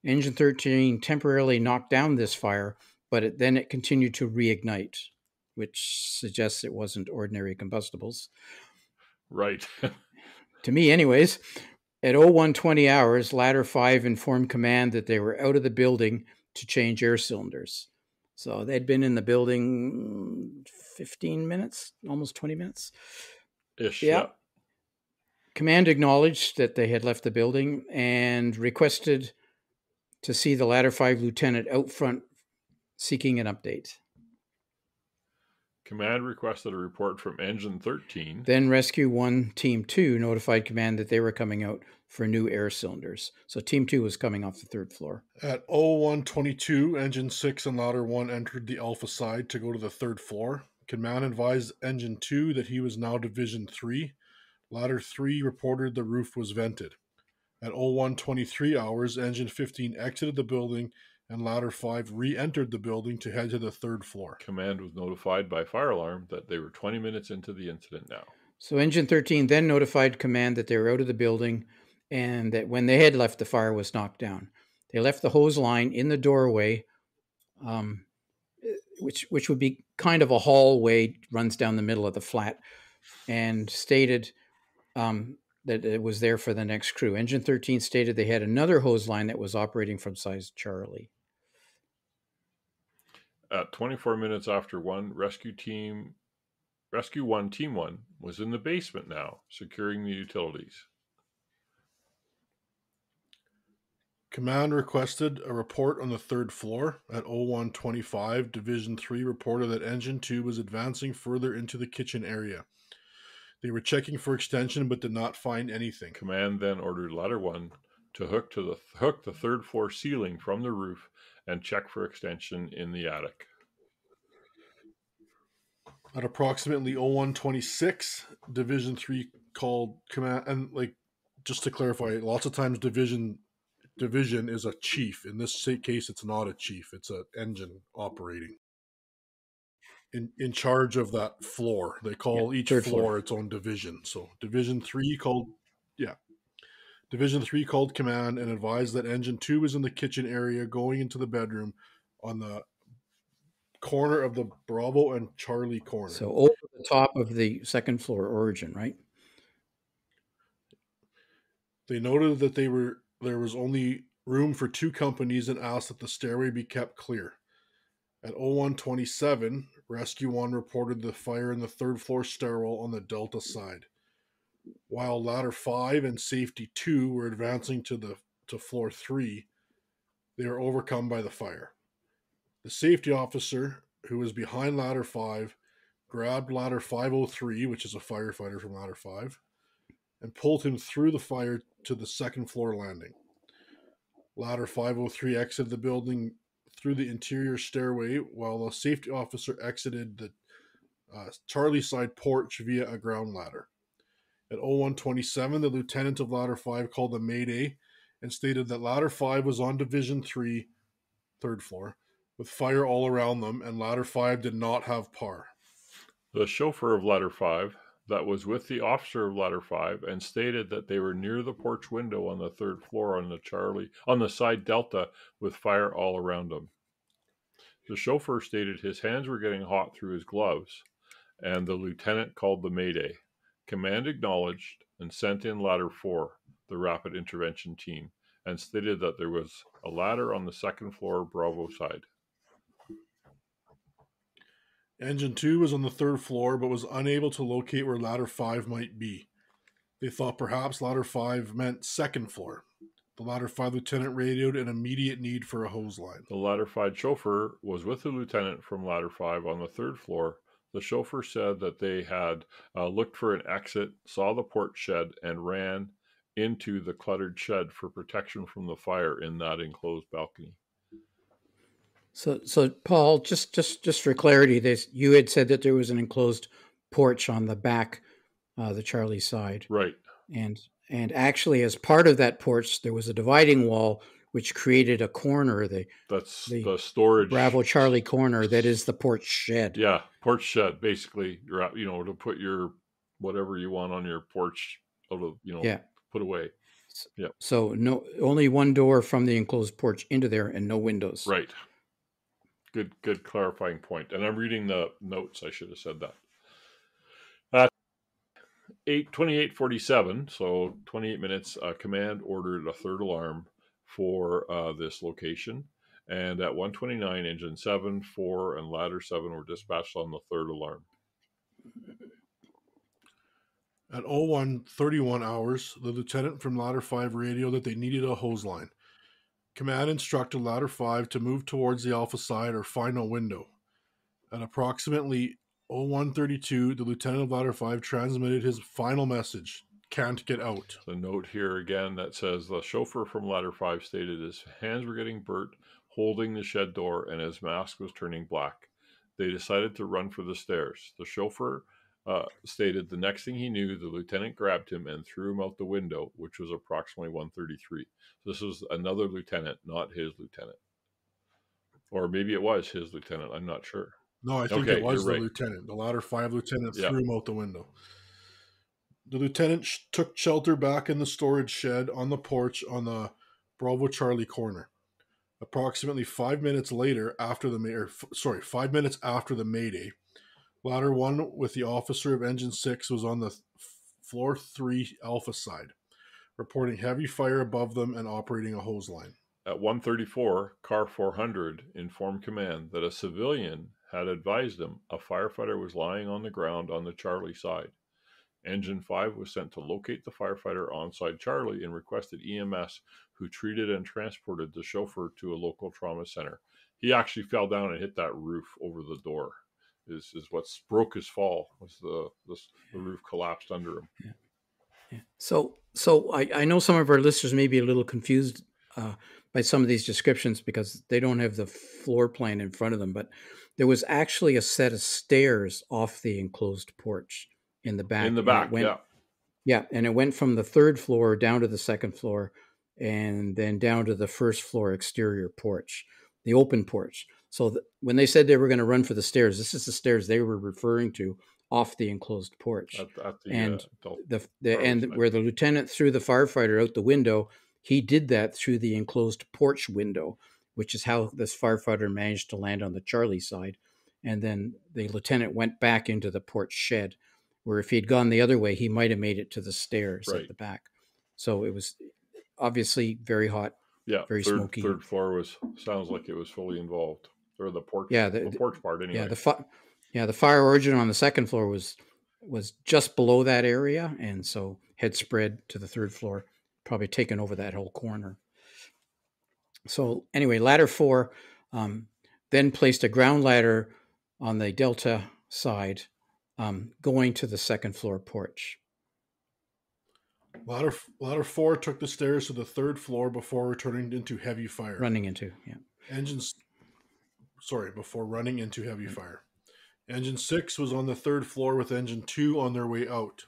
Engine 13 temporarily knocked down this fire, but then it continued to reignite, which suggests it wasn't ordinary combustibles. Right. To me, anyways. At 01:20 hours, Ladder 5 informed command that they were out of the building to change air cylinders. So they'd been in the building 15 minutes, almost 20 minutes. Ish, yeah. Command acknowledged that they had left the building and requested to see the Ladder 5 lieutenant out front seeking an update. Command requested a report from Engine 13. Then Rescue 1 Team 2 notified command that they were coming out for new air cylinders. So Team 2 was coming off the third floor. At 01:22, Engine 6 and Ladder 1 entered the Alpha side to go to the third floor. Command advised Engine 2 that he was now Division 3. Ladder 3 reported the roof was vented. At 01:23 hours, Engine 15 exited the building and Ladder 5 re-entered the building to head to the third floor. Command was notified by fire alarm that they were 20 minutes into the incident now. So Engine 13 then notified command that they were out of the building and that when they had left, the fire was knocked down. They left the hose line in the doorway, which would be kind of a hallway, runs down the middle of the flat, and stated that it was there for the next crew. Engine 13 stated they had another hose line that was operating from size Charlie. At 24 minutes after 1, Rescue 1 Team 1 was in the basement now, securing the utilities. Command requested a report on the third floor. At 01:25, Division 3 reported that Engine 2 was advancing further into the kitchen area. They were checking for extension but did not find anything. Command then ordered Ladder 1 to hook the third floor ceiling from the roof and check for extension in the attic. At approximately 01:26, Division 3 called command, and just to clarify, lots of times division is a chief. In this case, it's not a chief; it's an engine operating in charge of that floor. They call each floor its own division. So Division 3 called command and advised that Engine 2 was in the kitchen area going into the bedroom on the corner of the Bravo and Charlie corner. So over the top of the second floor origin, right? They noted that there was only room for 2 companies and asked that the stairway be kept clear. At 01:27, Rescue 1 reported the fire in the third floor stairwell on the Delta side. While Ladder 5 and Safety 2 were advancing to floor 3, they were overcome by the fire. The safety officer, who was behind Ladder 5, grabbed Ladder 503, which is a firefighter from Ladder 5, and pulled him through the fire to the second floor landing. Ladder 503 exited the building through the interior stairway, while the safety officer exited the Charlie side porch via a ground ladder. At 01:27, the lieutenant of Ladder 5 called a mayday and stated that Ladder 5 was on Division 3, third floor, with fire all around them, and Ladder 5 did not have power. The chauffeur of Ladder 5 that was with the officer of Ladder 5 and stated that they were near the porch window on the third floor on the side Delta with fire all around them. The chauffeur stated his hands were getting hot through his gloves, and the lieutenant called the mayday. Command acknowledged and sent in Ladder 4, the rapid intervention team, and stated that there was a ladder on the second floor Bravo side. Engine 2 was on the third floor, but was unable to locate where Ladder 5 might be. They thought perhaps Ladder 5 meant second floor. The Ladder 5 lieutenant radioed an immediate need for a hose line. The Ladder 5 chauffeur was with the lieutenant from Ladder 5 on the third floor, The chauffeur said that they had looked for an exit, saw the porch shed, and ran into the cluttered shed for protection from the fire in that enclosed balcony. So Paul, just for clarity, you had said that there was an enclosed porch on the back, the Charlie side, Right. And actually, as part of that porch, there was a dividing wall which created a corner. That's the storage. Bravo Charlie corner. That is the porch shed. Yeah, porch shed. Basically, you're to put your whatever you want on your porch, put away. Yeah. So only one door from the enclosed porch into there, and no windows. Right. Good clarifying point. And I'm reading the notes. I should have said that. 28:47, so 28 minutes, command ordered a third alarm for this location. And at 1:29, engine 7, 4, and ladder 7 were dispatched on the third alarm. At 01:31 hours, the lieutenant from ladder 5 radioed that they needed a hose line. Command instructed ladder 5 to move towards the alpha side or find a window. At approximately 01:32, the lieutenant of ladder 5 transmitted his final message: can't get out. The note here again that says the chauffeur from ladder 5 stated his hands were getting burnt holding the shed door and his mask was turning black. They decided to run for the stairs. The chauffeur stated the next thing he knew, the lieutenant grabbed him and threw him out the window, which was approximately 1:33. This was another lieutenant, not his lieutenant. Or maybe it was his lieutenant. I'm not sure. No, I think it was the lieutenant. The ladder 5 lieutenant threw him out the window. The lieutenant took shelter back in the storage shed on the porch on the Bravo Charlie corner. Approximately 5 minutes after the mayday, ladder 1 with the officer of engine 6 was on the floor 3 alpha side, reporting heavy fire above them and operating a hose line. At 1:34, car 400 informed command that a civilian had advised them a firefighter was lying on the ground on the Charlie side. Engine 5 was sent to locate the firefighter onside Charlie and requested EMS, who treated and transported the chauffeur to a local trauma center. He actually fell down and hit that roof over the door. Is what broke his fall, was the roof collapsed under him. Yeah. So I know some of our listeners may be a little confused by some of these descriptions because they don't have the floor plan in front of them, but there was actually a set of stairs off the enclosed porch in the back. Yeah, and it went from the third floor down to the second floor and then down to the first floor exterior porch, the open porch. So when they said they were going to run for the stairs, this is the stairs they were referring to off the enclosed porch. And where the lieutenant threw the firefighter out the window, he did that through the enclosed porch window, which is how this firefighter managed to land on the Charlie side. And then the lieutenant went back into the porch shed, where if he'd gone the other way, he might have made it to the stairs at the back. So it was obviously very hot, very smoky. Third floor sounds like it was fully involved, or the porch. Yeah, the porch part anyway. The fire origin on the second floor was just below that area, and so had spread to the third floor, probably taken over that whole corner. So anyway, ladder 4 then placed a ground ladder on the Delta side, going to the second floor porch. Ladder 4 took the stairs to the third floor before returning into heavy fire. Before running into heavy fire. Engine 6 was on the third floor with engine 2 on their way out.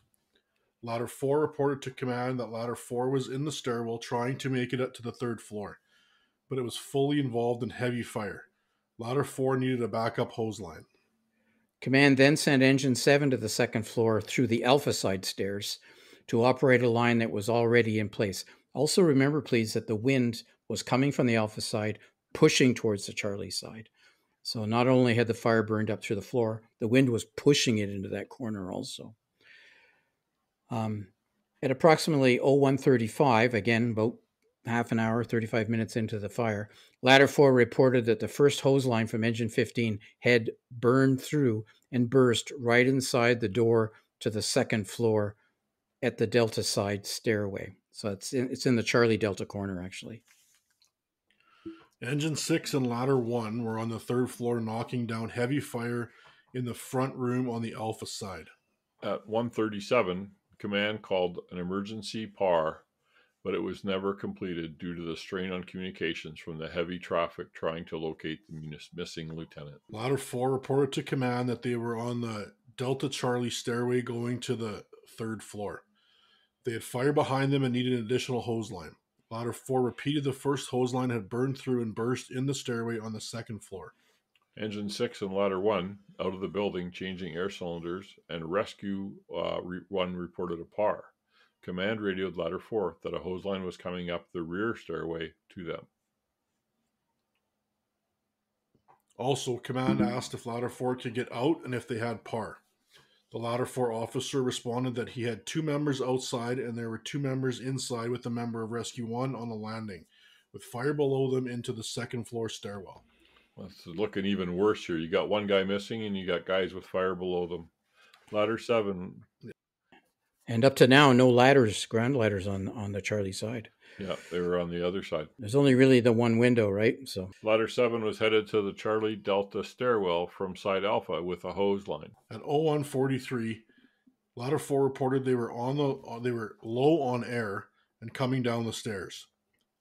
Ladder 4 reported to command that ladder 4 was in the stairwell trying to make it up to the third floor, but it was fully involved in heavy fire. Ladder 4 needed a backup hose line. Command then sent engine 7 to the second floor through the alpha side stairs to operate a line that was already in place. Also remember, please, that the wind was coming from the alpha side, pushing towards the Charlie side. So not only had the fire burned up through the floor, the wind was pushing it into that corner also. At approximately 01:35, again, about half an hour, 35 minutes into the fire, ladder 4 reported that the first hose line from engine 15 had burned through and burst right inside the door to the second floor at the Delta side stairway. So it's in the Charlie Delta corner, actually. Engine 6 and ladder 1 were on the third floor knocking down heavy fire in the front room on the Alpha side. At 1:37, command called an emergency PAR, but it was never completed due to the strain on communications from the heavy traffic trying to locate the missing lieutenant. Ladder 4 reported to command that they were on the Delta Charlie stairway going to the 3rd floor. They had fire behind them and needed an additional hose line. Ladder 4 repeated the first hose line had burned through and burst in the stairway on the 2nd floor. Engine 6 and Ladder 1 out of the building changing air cylinders, and Rescue 1 reported a PAR. Command radioed Ladder 4 that a hose line was coming up the rear stairway to them. Also, command asked if Ladder 4 could get out and if they had PAR. The Ladder 4 officer responded that he had 2 members outside and there were 2 members inside with a member of Rescue 1 on the landing, with fire below them into the 2nd floor stairwell. Well, it's looking even worse here. You got one guy missing and you got guys with fire below them. Ladder 7. And up to now, no ladders, ground ladders on the Charlie side. Yeah, they were on the other side. There's only really the one window, right? So Ladder 7 was headed to the Charlie Delta stairwell from side Alpha with a hose line. At 01:43, Ladder 4 reported they were low on air and coming down the stairs.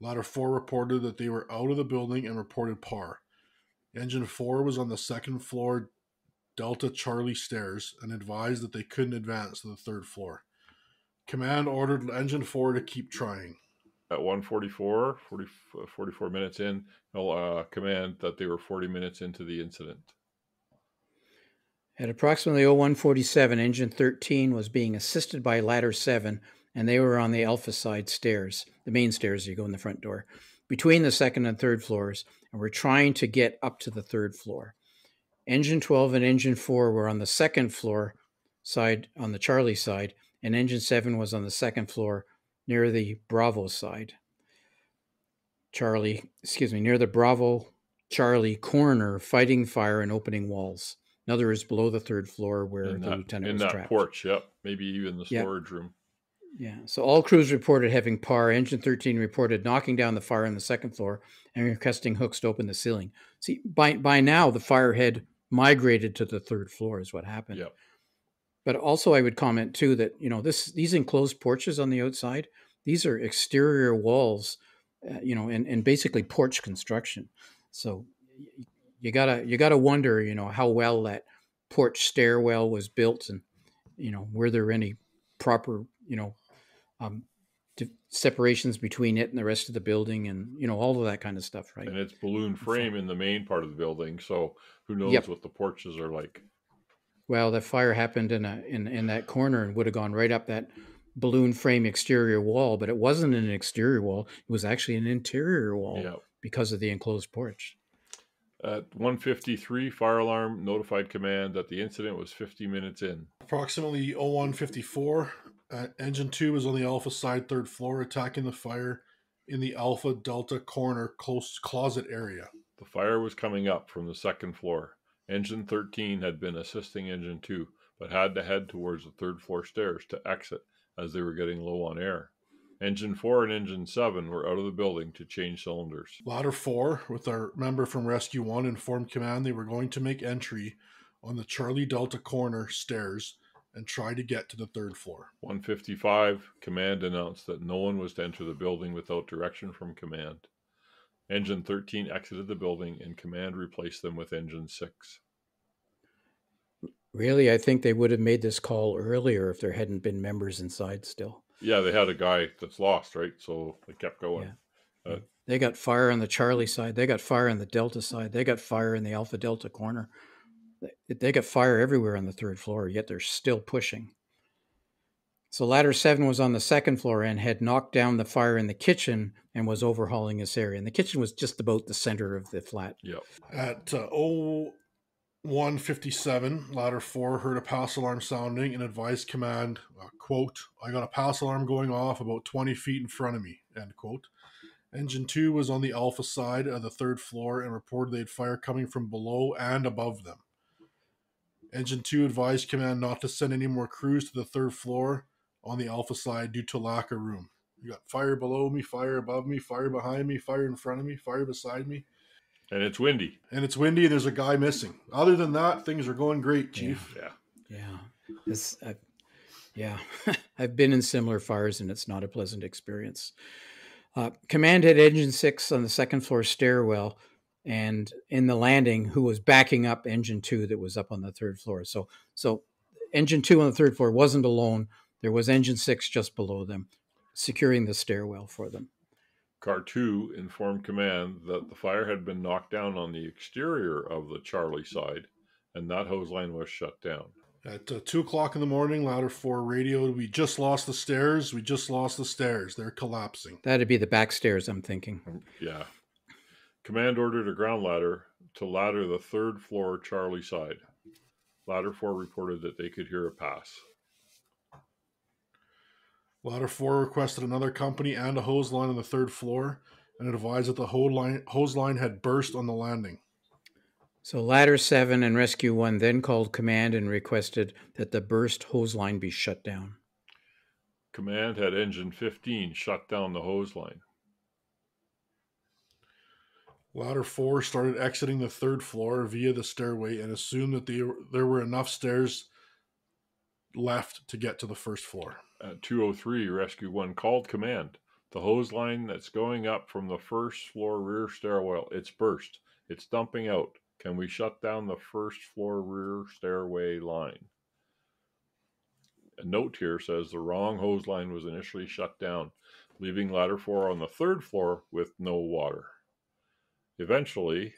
Ladder 4 reported that they were out of the building and reported PAR. Engine 4 was on the 2nd floor Delta Charlie stairs and advised that they couldn't advance to the 3rd floor. Command ordered Engine 4 to keep trying. At 1:44, 44 minutes in, command that they were 40 minutes into the incident. at approximately 01:47, Engine 13 was being assisted by Ladder 7, and they were on the Alpha side stairs, the main stairs you go in the front door, between the 2nd and 3rd floors, and were trying to get up to the 3rd floor. Engine 12 and Engine 4 were on the 2nd floor side, on the Charlie side, and Engine 7 was on the 2nd floor near the Bravo side. Near the Bravo Charlie corner, fighting fire and opening walls. In other words, below the 3rd floor where the lieutenant was trapped. In that porch, yep. Maybe even the storage room. Yeah. So all crews reported having PAR. Engine 13 reported knocking down the fire on the 2nd floor and requesting hooks to open the ceiling. See, by now, the fire had migrated to the 3rd floor is what happened. Yep. But also I would comment, too, that, these enclosed porches on the outside, these are exterior walls, and basically porch construction. So you gotta wonder, how well that porch stairwell was built, and were there any proper separations between it and the rest of the building, and all of that kind of stuff, right? And it's balloon frame in the main part of the building, so who knows what the porches are like. Well, the fire happened in that corner and would have gone right up that balloon frame exterior wall, but it wasn't an exterior wall. It was actually an interior wall because of the enclosed porch. At 1:53, fire alarm notified command that the incident was 50 minutes in. Approximately 01:54, Engine 2 was on the Alpha side 3rd floor attacking the fire in the Alpha Delta corner close closet area. The fire was coming up from the 2nd floor. Engine 13 had been assisting Engine 2, but had to head towards the 3rd floor stairs to exit as they were getting low on air. Engine 4 and Engine 7 were out of the building to change cylinders. Ladder 4, with our member from Rescue 1, informed command they were going to make entry on the Charlie Delta corner stairs and try to get to the 3rd floor. 1:55, command announced that no one was to enter the building without direction from command. Engine 13 exited the building and command replaced them with Engine 6. Really, I think they would have made this call earlier if there hadn't been members inside still. Yeah, they had a guy that's lost, right? So they kept going. Yeah. They got fire on the Charlie side. They got fire on the Delta side. They got fire in the Alpha Delta corner. They got fire everywhere on the 3rd floor, yet they're still pushing. So Ladder 7 was on the 2nd floor and had knocked down the fire in the kitchen and was overhauling this area. And the kitchen was just about the center of the flat. Yep. At 01:57, Ladder 4 heard a pass alarm sounding and advised command, quote, "I got a pass alarm going off about 20 feet in front of me," end quote. Engine 2 was on the Alpha side of the 3rd floor and reported they had fire coming from below and above them. Engine 2 advised command not to send any more crews to the 3rd floor on the Alpha side due to lack of room. You got fire below me, fire above me, fire behind me, fire in front of me, fire beside me. And it's windy. And it's windy, and there's a guy missing. Other than that, things are going great, Chief. Yeah. I've been in similar fires, and it's not a pleasant experience. Command had engine 6 on the second floor stairwell, and in the landing, who was backing up engine 2 that was up on the third floor. So engine 2 on the third floor wasn't alone. There was engine 6 just below them, securing the stairwell for them. Car 2 informed command that the fire had been knocked down on the exterior of the Charlie side, and that hose line was shut down. At 2 o'clock in the morning, ladder 4 radioed, "We just lost the stairs. We just lost the stairs. They're collapsing." That'd be the back stairs, I'm thinking. Yeah. Command ordered a ground ladder to ladder the third floor Charlie side. Ladder 4 reported that they could hear a pass. Ladder 4 requested another company and a hose line on the third floor, and advised that the hose line had burst on the landing. So Ladder 7 and Rescue 1 then called command and requested that the burst hose line be shut down. Command had engine 15 shut down the hose line. Ladder 4 started exiting the third floor via the stairway and assumed that there were enough stairs left to get to the first floor. At 2:03, Rescue 1 called command. The hose line that's going up from the first floor rear stairwell, it's burst. It's dumping out. Can we shut down the first floor rear stairway line? A note here says the wrong hose line was initially shut down, leaving ladder 4 on the third floor with no water. Eventually,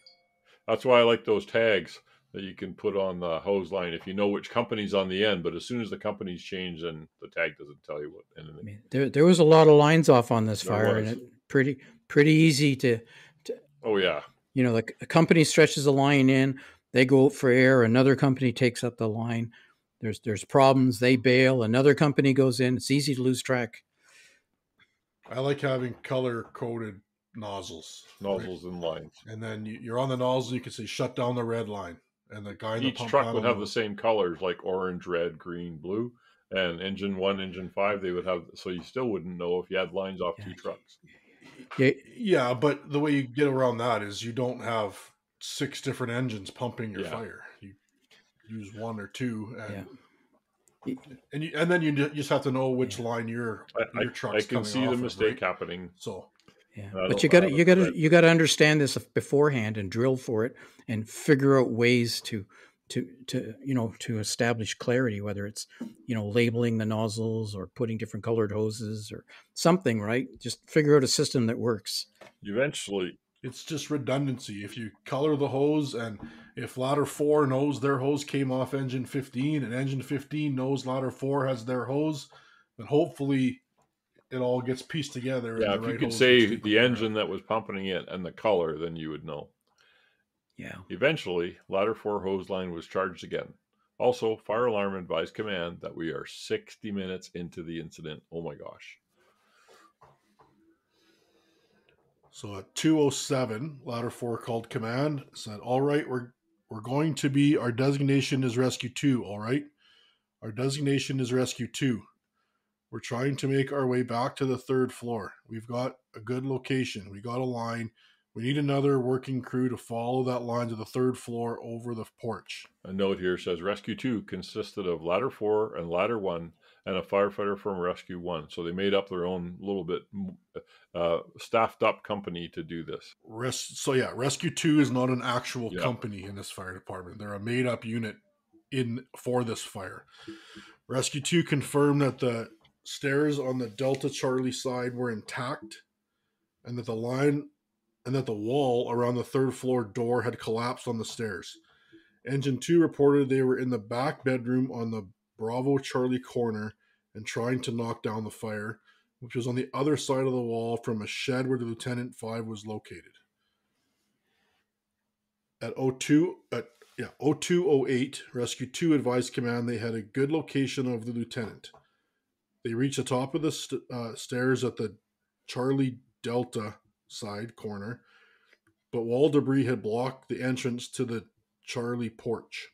that's why I like those tags that you can put on the hose line if you know which company's on the end, but as soon as the company's change, then the tag doesn't tell you what anything. I mean, there was a lot of lines off on this fire, and it pretty easy to. Oh yeah. You know, like a company stretches a line in, they go out for air, another company takes up the line. There's problems, they bail, another company goes in. It's easy to lose track. I like having color-coded nozzles. Nozzles and lines. And then you're on the nozzle, you can say, "Shut down the red line." And the guy in the Each pump truck would have the same colors, like orange, red, green, blue. And engine 1, engine 5, they would have, so you still wouldn't know if you had lines off two trucks. Yeah, but the way you get around that is you don't have 6 different engines pumping your fire. You use 1 or 2, and then you just have to know which line your truck's coming off. I can see the mistake happening. So but you got to understand this beforehand and drill for it and figure out ways to establish clarity, whether it's labeling the nozzles or putting different colored hoses or something, right? Just figure out a system that works. Eventually, it's just redundancy. If you color the hose, and if ladder 4 knows their hose came off engine 15 and engine 15 knows ladder 4 has their hose, then hopefully it all gets pieced together. Yeah, if you could say the engine that was pumping it and the color, then you would know. Yeah. Eventually, ladder 4 hose line was charged again. Also, fire alarm advised command that we are 60 minutes into the incident. Oh my gosh. So at 2:07, ladder 4 called command, said, "All right, we're going to be, our designation is rescue 2, all right? Our designation is rescue 2. We're trying to make our way back to the third floor. We've got a good location. We got a line. We need another working crew to follow that line to the third floor over the porch." A note here says Rescue 2 consisted of Ladder 4 and Ladder 1 and a firefighter from Rescue 1. So they made up their own little bit staffed up company to do this. Rescue 2 is not an actual company in this fire department. They're a made up unit for this fire. Rescue 2 confirmed that the stairs on the Delta Charlie side were intact and that the wall around the third floor door had collapsed on the stairs. Engine 2 reported they were in the back bedroom on the Bravo Charlie corner and trying to knock down the fire, which was on the other side of the wall from a shed where the Lieutenant 5 was located. At 02:08, Rescue 2 advised command they had a good location of the lieutenant. They reached the top of the stairs at the Charlie Delta side corner, but wall debris had blocked the entrance to the Charlie porch.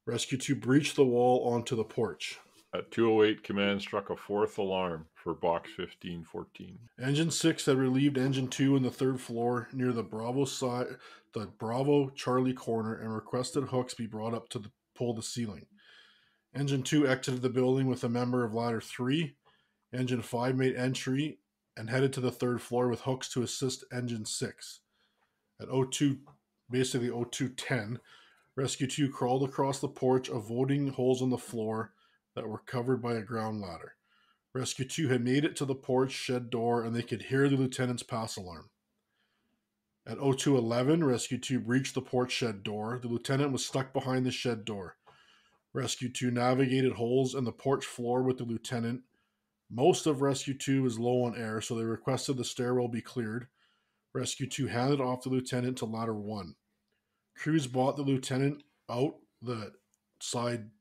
Rescue 2 breached the wall onto the porch. At 2:08, command struck a fourth alarm for box 1514. Engine 6 had relieved engine 2 on the third floor near the Bravo Charlie corner and requested hooks be brought up to pull the ceiling. Engine 2 exited the building with a member of ladder 3. Engine 5 made entry and headed to the third floor with hooks to assist engine 6. At 02:10, Rescue 2 crawled across the porch, avoiding holes on the floor that were covered by a ground ladder. Rescue 2 had made it to the porch shed door and they could hear the lieutenant's pass alarm. At 02:11, Rescue 2 breached the porch shed door. The lieutenant was stuck behind the shed door. Rescue 2 navigated holes in the porch floor with the lieutenant. Most of Rescue 2 was low on air, so they requested the stairwell be cleared. Rescue 2 handed off the lieutenant to ladder 1. Crews brought the lieutenant out the side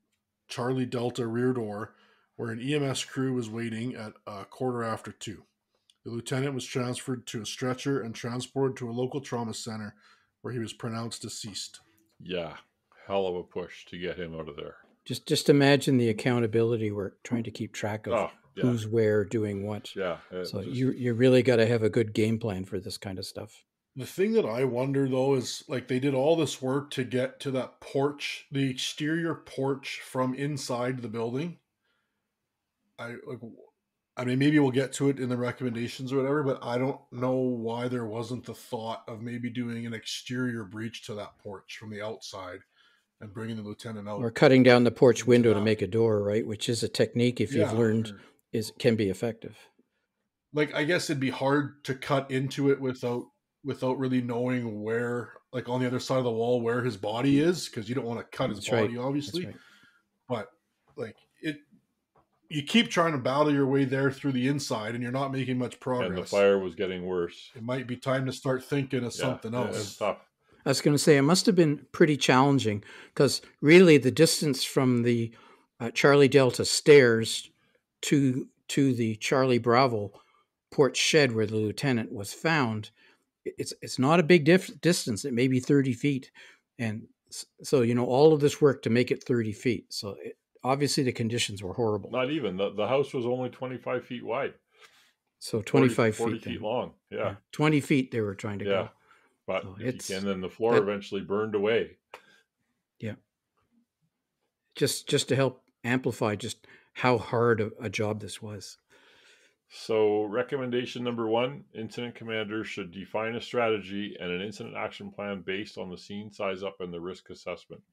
Charlie Delta rear door, where an EMS crew was waiting at 2:15. The lieutenant was transferred to a stretcher and transported to a local trauma center where he was pronounced deceased. Yeah, hell of a push to get him out of there. Just imagine the accountability work, trying to keep track of who's where, doing what. Yeah. So you really got to have a good game plan for this kind of stuff. The thing that I wonder, though, is like they did all this work to get to that porch, the exterior porch from inside the building. I mean, maybe we'll get to it in the recommendations or whatever, but I don't know why there wasn't the thought of maybe doing an exterior breach to that porch from the outside and bringing the lieutenant out. Or cutting down the porch window to make a door, right? Which is a technique, if you've learned, can be effective. Like, I guess it'd be hard to cut into it without really knowing where, like on the other side of the wall, where his body is, because you don't want to cut his body, obviously. Right. But like you keep trying to battle your way there through the inside, and you're not making much progress. And the fire was getting worse. It might be time to start thinking of something else. It's tough. I was going to say, it must have been pretty challenging, because really the distance from the Charlie Delta stairs to the Charlie Bravo porch shed where the lieutenant was found, it's not a big distance. It may be 30 feet. And so, all of this work to make it 30 feet. So obviously the conditions were horrible. Not even. The house was only 25 feet wide. So 25 40 feet long. Yeah. 20 feet they were trying to go. But and then the floor eventually burned away. Yeah. Just to help amplify just how hard a job this was. So recommendation number 1, incident commanders should define a strategy and an incident action plan based on the scene size up and the risk assessment.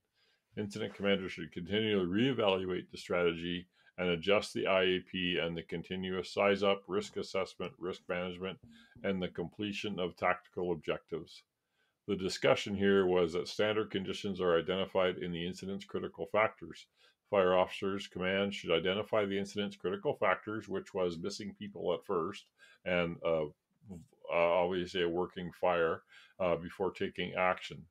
Incident commanders should continually reevaluate the strategy and adjust the IAP and the continuous size up, risk assessment, risk management, and the completion of tactical objectives. The discussion here was that standard conditions are identified in the incident's critical factors. Fire officers' command should identify the incident's critical factors, which was missing people at first, and obviously a working fire before taking action.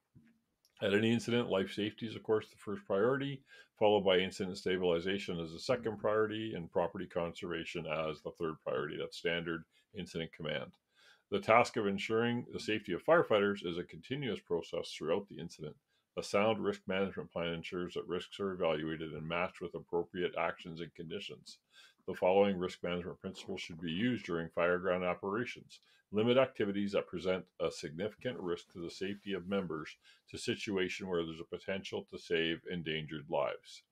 At any incident, life safety is, of course, the first priority, followed by incident stabilization as the second priority, and property conservation as the third priority. That's standard incident command. The task of ensuring the safety of firefighters is a continuous process throughout the incident. A sound risk management plan ensures that risks are evaluated and matched with appropriate actions and conditions. The following risk management principles should be used during fireground operations. Limit activities that present a significant risk to the safety of members to a situation where there's a potential to save endangered lives.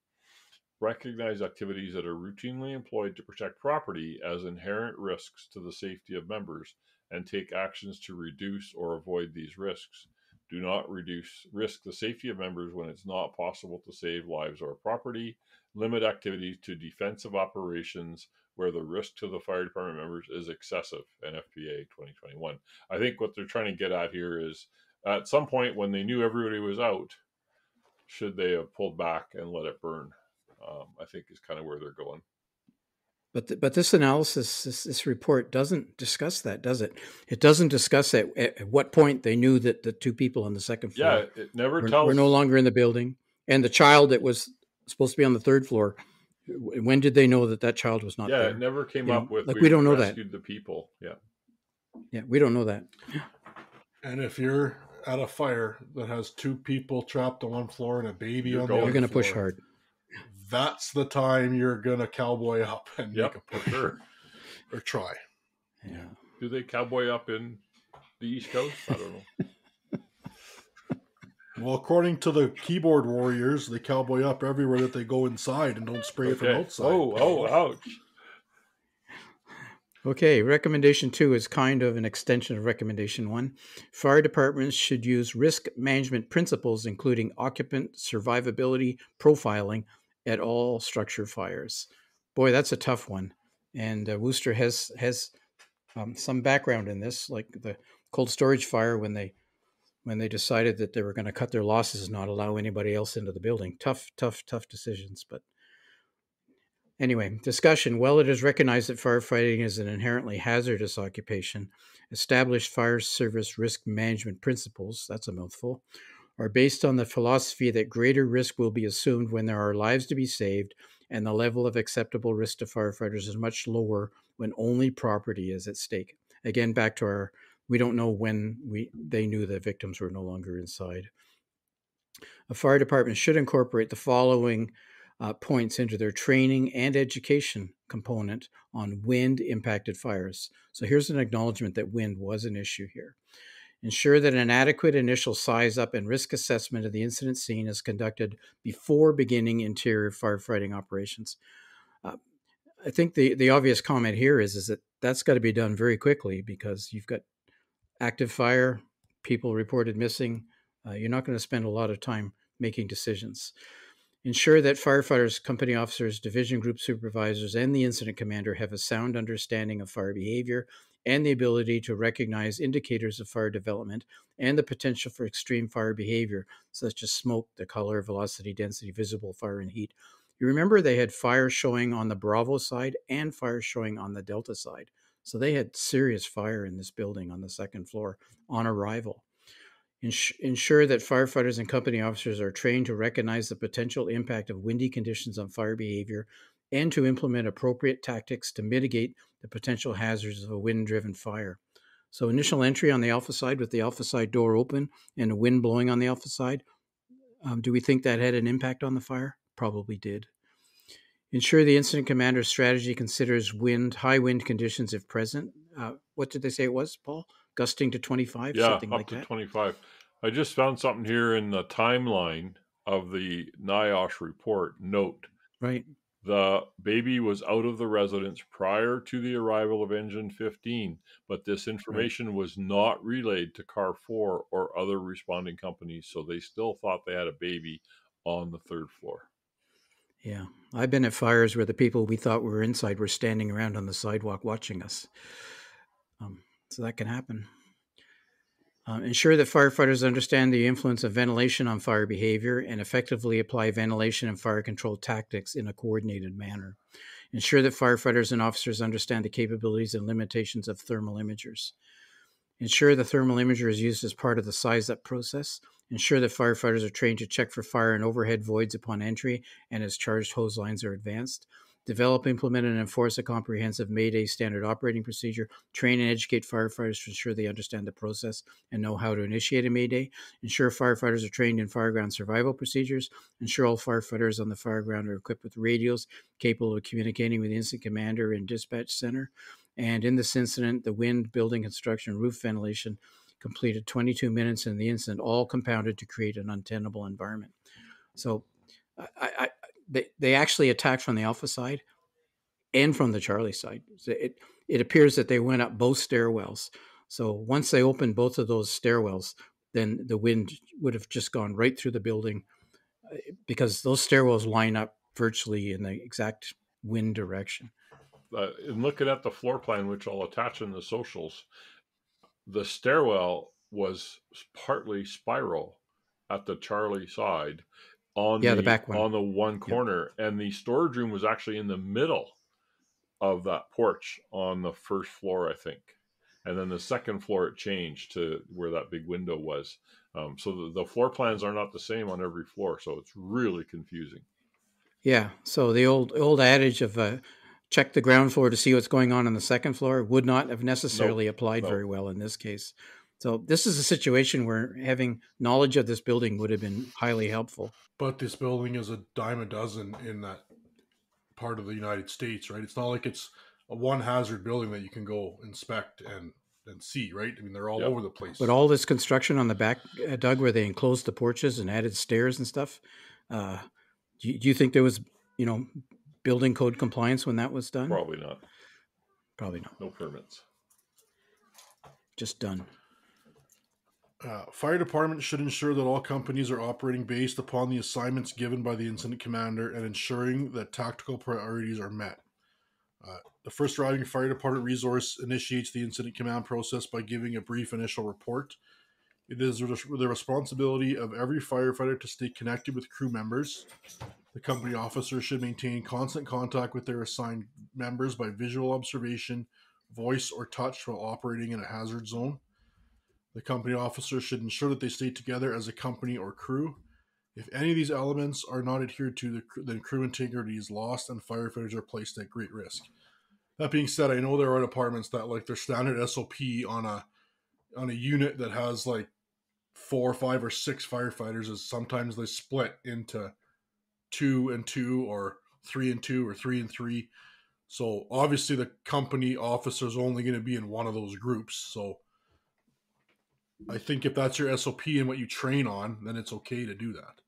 Recognize activities that are routinely employed to protect property as inherent risks to the safety of members and take actions to reduce or avoid these risks. Do not risk the safety of members when it's not possible to save lives or property. Limit activities to defensive operations where the risk to the fire department members is excessive. NFPA 2021. I think what they're trying to get at here is, at some point when they knew everybody was out, should they have pulled back and let it burn? I think is kind of where they're going. But this analysis, this report doesn't discuss that, does it? It doesn't discuss at what point they knew that the two people on the second floor it never tells. Were no longer in the building. And the child that was supposed to be on the third floor, when did they know that child was not there? Yeah, it never came up with, we don't know that. Rescued the people. Yeah, we don't know that. And if you're at a fire that has two people trapped on one floor and a baby on the other, you're going to push hard. that's the time you're going to cowboy up and make a push. For sure. Or try. Yeah. Do they cowboy up in the East Coast? I don't know. Well, according to the keyboard warriors, they cowboy up everywhere that they go inside and don't spray it from outside. Oh, ouch. Okay, recommendation 2 is kind of an extension of recommendation 1. Fire departments should use risk management principles, including occupant survivability profiling at all structure fires. Boy, that's a tough one. And Worcester has some background in this, like the cold storage fire when they decided that they were going to cut their losses and not allow anybody else into the building. Tough decisions, but anyway, discussion. Well, it is recognized that firefighting is an inherently hazardous occupation. Established fire service risk management principles, that's a mouthful, are based on the philosophy that greater risk will be assumed when there are lives to be saved, and the level of acceptable risk to firefighters is much lower when only property is at stake. Again, back to our, we don't know when they knew the victims were no longer inside. A fire department should incorporate the following points into their training and education component on wind-impacted fires. So here's an acknowledgement that wind was an issue here. Ensure that an adequate initial size-up and risk assessment of the incident scene is conducted before beginning interior firefighting operations. I think the obvious comment here is that that's got to be done very quickly because you've got active fire, people reported missing. You're not going to spend a lot of time making decisions. Ensure that firefighters, company officers, division group supervisors, and the incident commander have a sound understanding of fire behavior and the ability to recognize indicators of fire development and the potential for extreme fire behavior, such as smoke, the color, velocity, density, visible fire, and heat. You remember they had fire showing on the Bravo side and fire showing on the Delta side. So they had serious fire in this building on the second floor on arrival. Ensure that firefighters and company officers are trained to recognize the potential impact of windy conditions on fire behavior and to implement appropriate tactics to mitigate the potential hazards of a wind-driven fire. So initial entry on the alpha side with the alpha side door open and the wind blowing on the alpha side, do we think that had an impact on the fire? Probably did. Ensure the incident commander's strategy considers high wind conditions if present. What did they say it was, Paul? Gusting to 25? Yeah, something up like to that? 25. I just found something here in the timeline of the NIOSH report. Note, right. The baby was out of the residence prior to the arrival of Engine 15, but this information was not relayed to Car 4 or other responding companies, so they still thought they had a baby on the third floor. Yeah, I've been at fires where the people we thought were inside were standing around on the sidewalk watching us. So that can happen. Ensure that firefighters understand the influence of ventilation on fire behavior and effectively apply ventilation and fire control tactics in a coordinated manner. Ensure that firefighters and officers understand the capabilities and limitations of thermal imagers. Ensure the thermal imager is used as part of the size-up process. Ensure that firefighters are trained to check for fire in overhead voids upon entry and as charged hose lines are advanced. Develop, implement, and enforce a comprehensive Mayday standard operating procedure. Train and educate firefighters to ensure they understand the process and know how to initiate a Mayday. Ensure firefighters are trained in fireground survival procedures. Ensure all firefighters on the fireground are equipped with radios capable of communicating with the incident commander and dispatch center. And in this incident, the wind, building construction, roof ventilation completed 22 minutes in the incident, all compounded to create an untenable environment. So they actually attacked from the Alpha side and from the Charlie side. So it appears that they went up both stairwells. So once they opened both of those stairwells, then the wind would have just gone right through the building because those stairwells line up virtually in the exact wind direction. And looking at the floor plan, which I'll attach in the socials, the stairwell was partly spiral at the Charlie side on the back one. On the one corner. Yep. And the storage room was actually in the middle of that porch on the first floor, I think. And then the second floor, it changed to where that big window was. So the floor plans are not the same on every floor. So it's really confusing. Yeah. So the old adage of check the ground floor to see what's going on the second floor would not have necessarily applied very well in this case. So this is a situation where having knowledge of this building would have been highly helpful. But this building is a dime a dozen in that part of the United States, right? It's not like it's a one hazard building that you can go inspect and see, right? I mean, they're all over the place. But all this construction on the back, Doug, where they enclosed the porches and added stairs and stuff, do you think there was, building code compliance when that was done? Probably not. Probably not. No permits. Just done. Fire department should ensure that all companies are operating based upon the assignments given by the incident commander and ensuring that tactical priorities are met. The first arriving fire department resource initiates the incident command process by giving a brief initial report. It is the responsibility of every firefighter to stay connected with crew members. The company officer should maintain constant contact with their assigned members by visual observation, voice, or touch while operating in a hazard zone. The company officer should ensure that they stay together as a company or crew. If any of these elements are not adhered to, then crew integrity is lost and firefighters are placed at great risk. That being said, I know there are departments that like their standard SOP on a unit that has like 4, 5, or 6 firefighters is sometimes they split into 2 and 2 or 3 and 2 or 3 and 3. So obviously the company officer is only going to be in one of those groups. So I think if that's your SOP and what you train on, then it's okay to do that.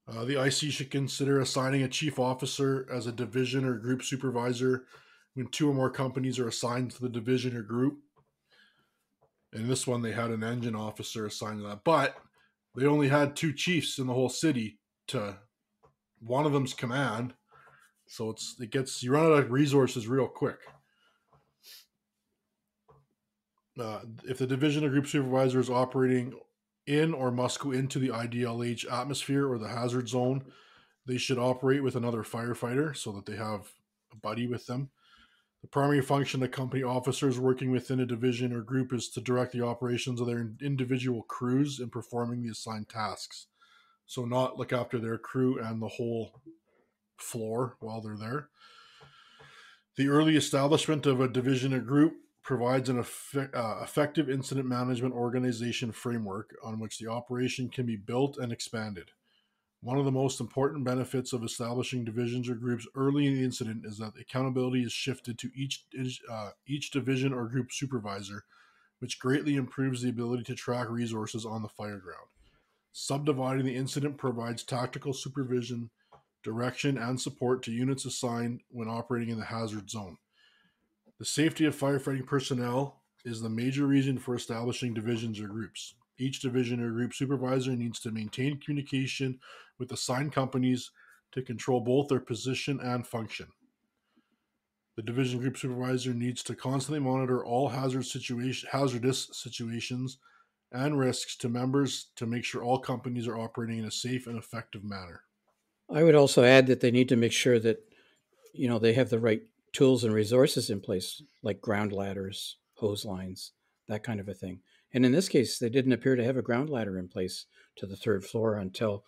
The IC should consider assigning a chief officer as a division or group supervisor when 2 or more companies are assigned to the division or group. In this one, they had an engine officer assigned to that, but they only had 2 chiefs in the whole city to one of them's command. So you run out of resources real quick. If the division or group supervisor is operating in or must go into the IDLH atmosphere or the hazard zone, they should operate with another firefighter so that they have a buddy with them. The primary function of company officers working within a division or group is to direct the operations of their individual crews in performing the assigned tasks. So not look after their crew and the whole floor while they're there. The early establishment of a division or group provides an effective incident management organization framework on which the operation can be built and expanded. One of the most important benefits of establishing divisions or groups early in the incident is that accountability is shifted to each division or group supervisor, which greatly improves the ability to track resources on the fire ground. Subdividing the incident provides tactical supervision, direction, and support to units assigned when operating in the hazard zone. The safety of firefighting personnel is the major reason for establishing divisions or groups. Each division or group supervisor needs to maintain communication with assigned companies to control both their position and function. The division group supervisor needs to constantly monitor all hazardous situations and risks to members to make sure all companies are operating in a safe and effective manner. I would also add that they need to make sure that, they have the right tools and resources in place, like ground ladders, hose lines, that kind of a thing. And in this case, they didn't appear to have a ground ladder in place to the 3rd floor until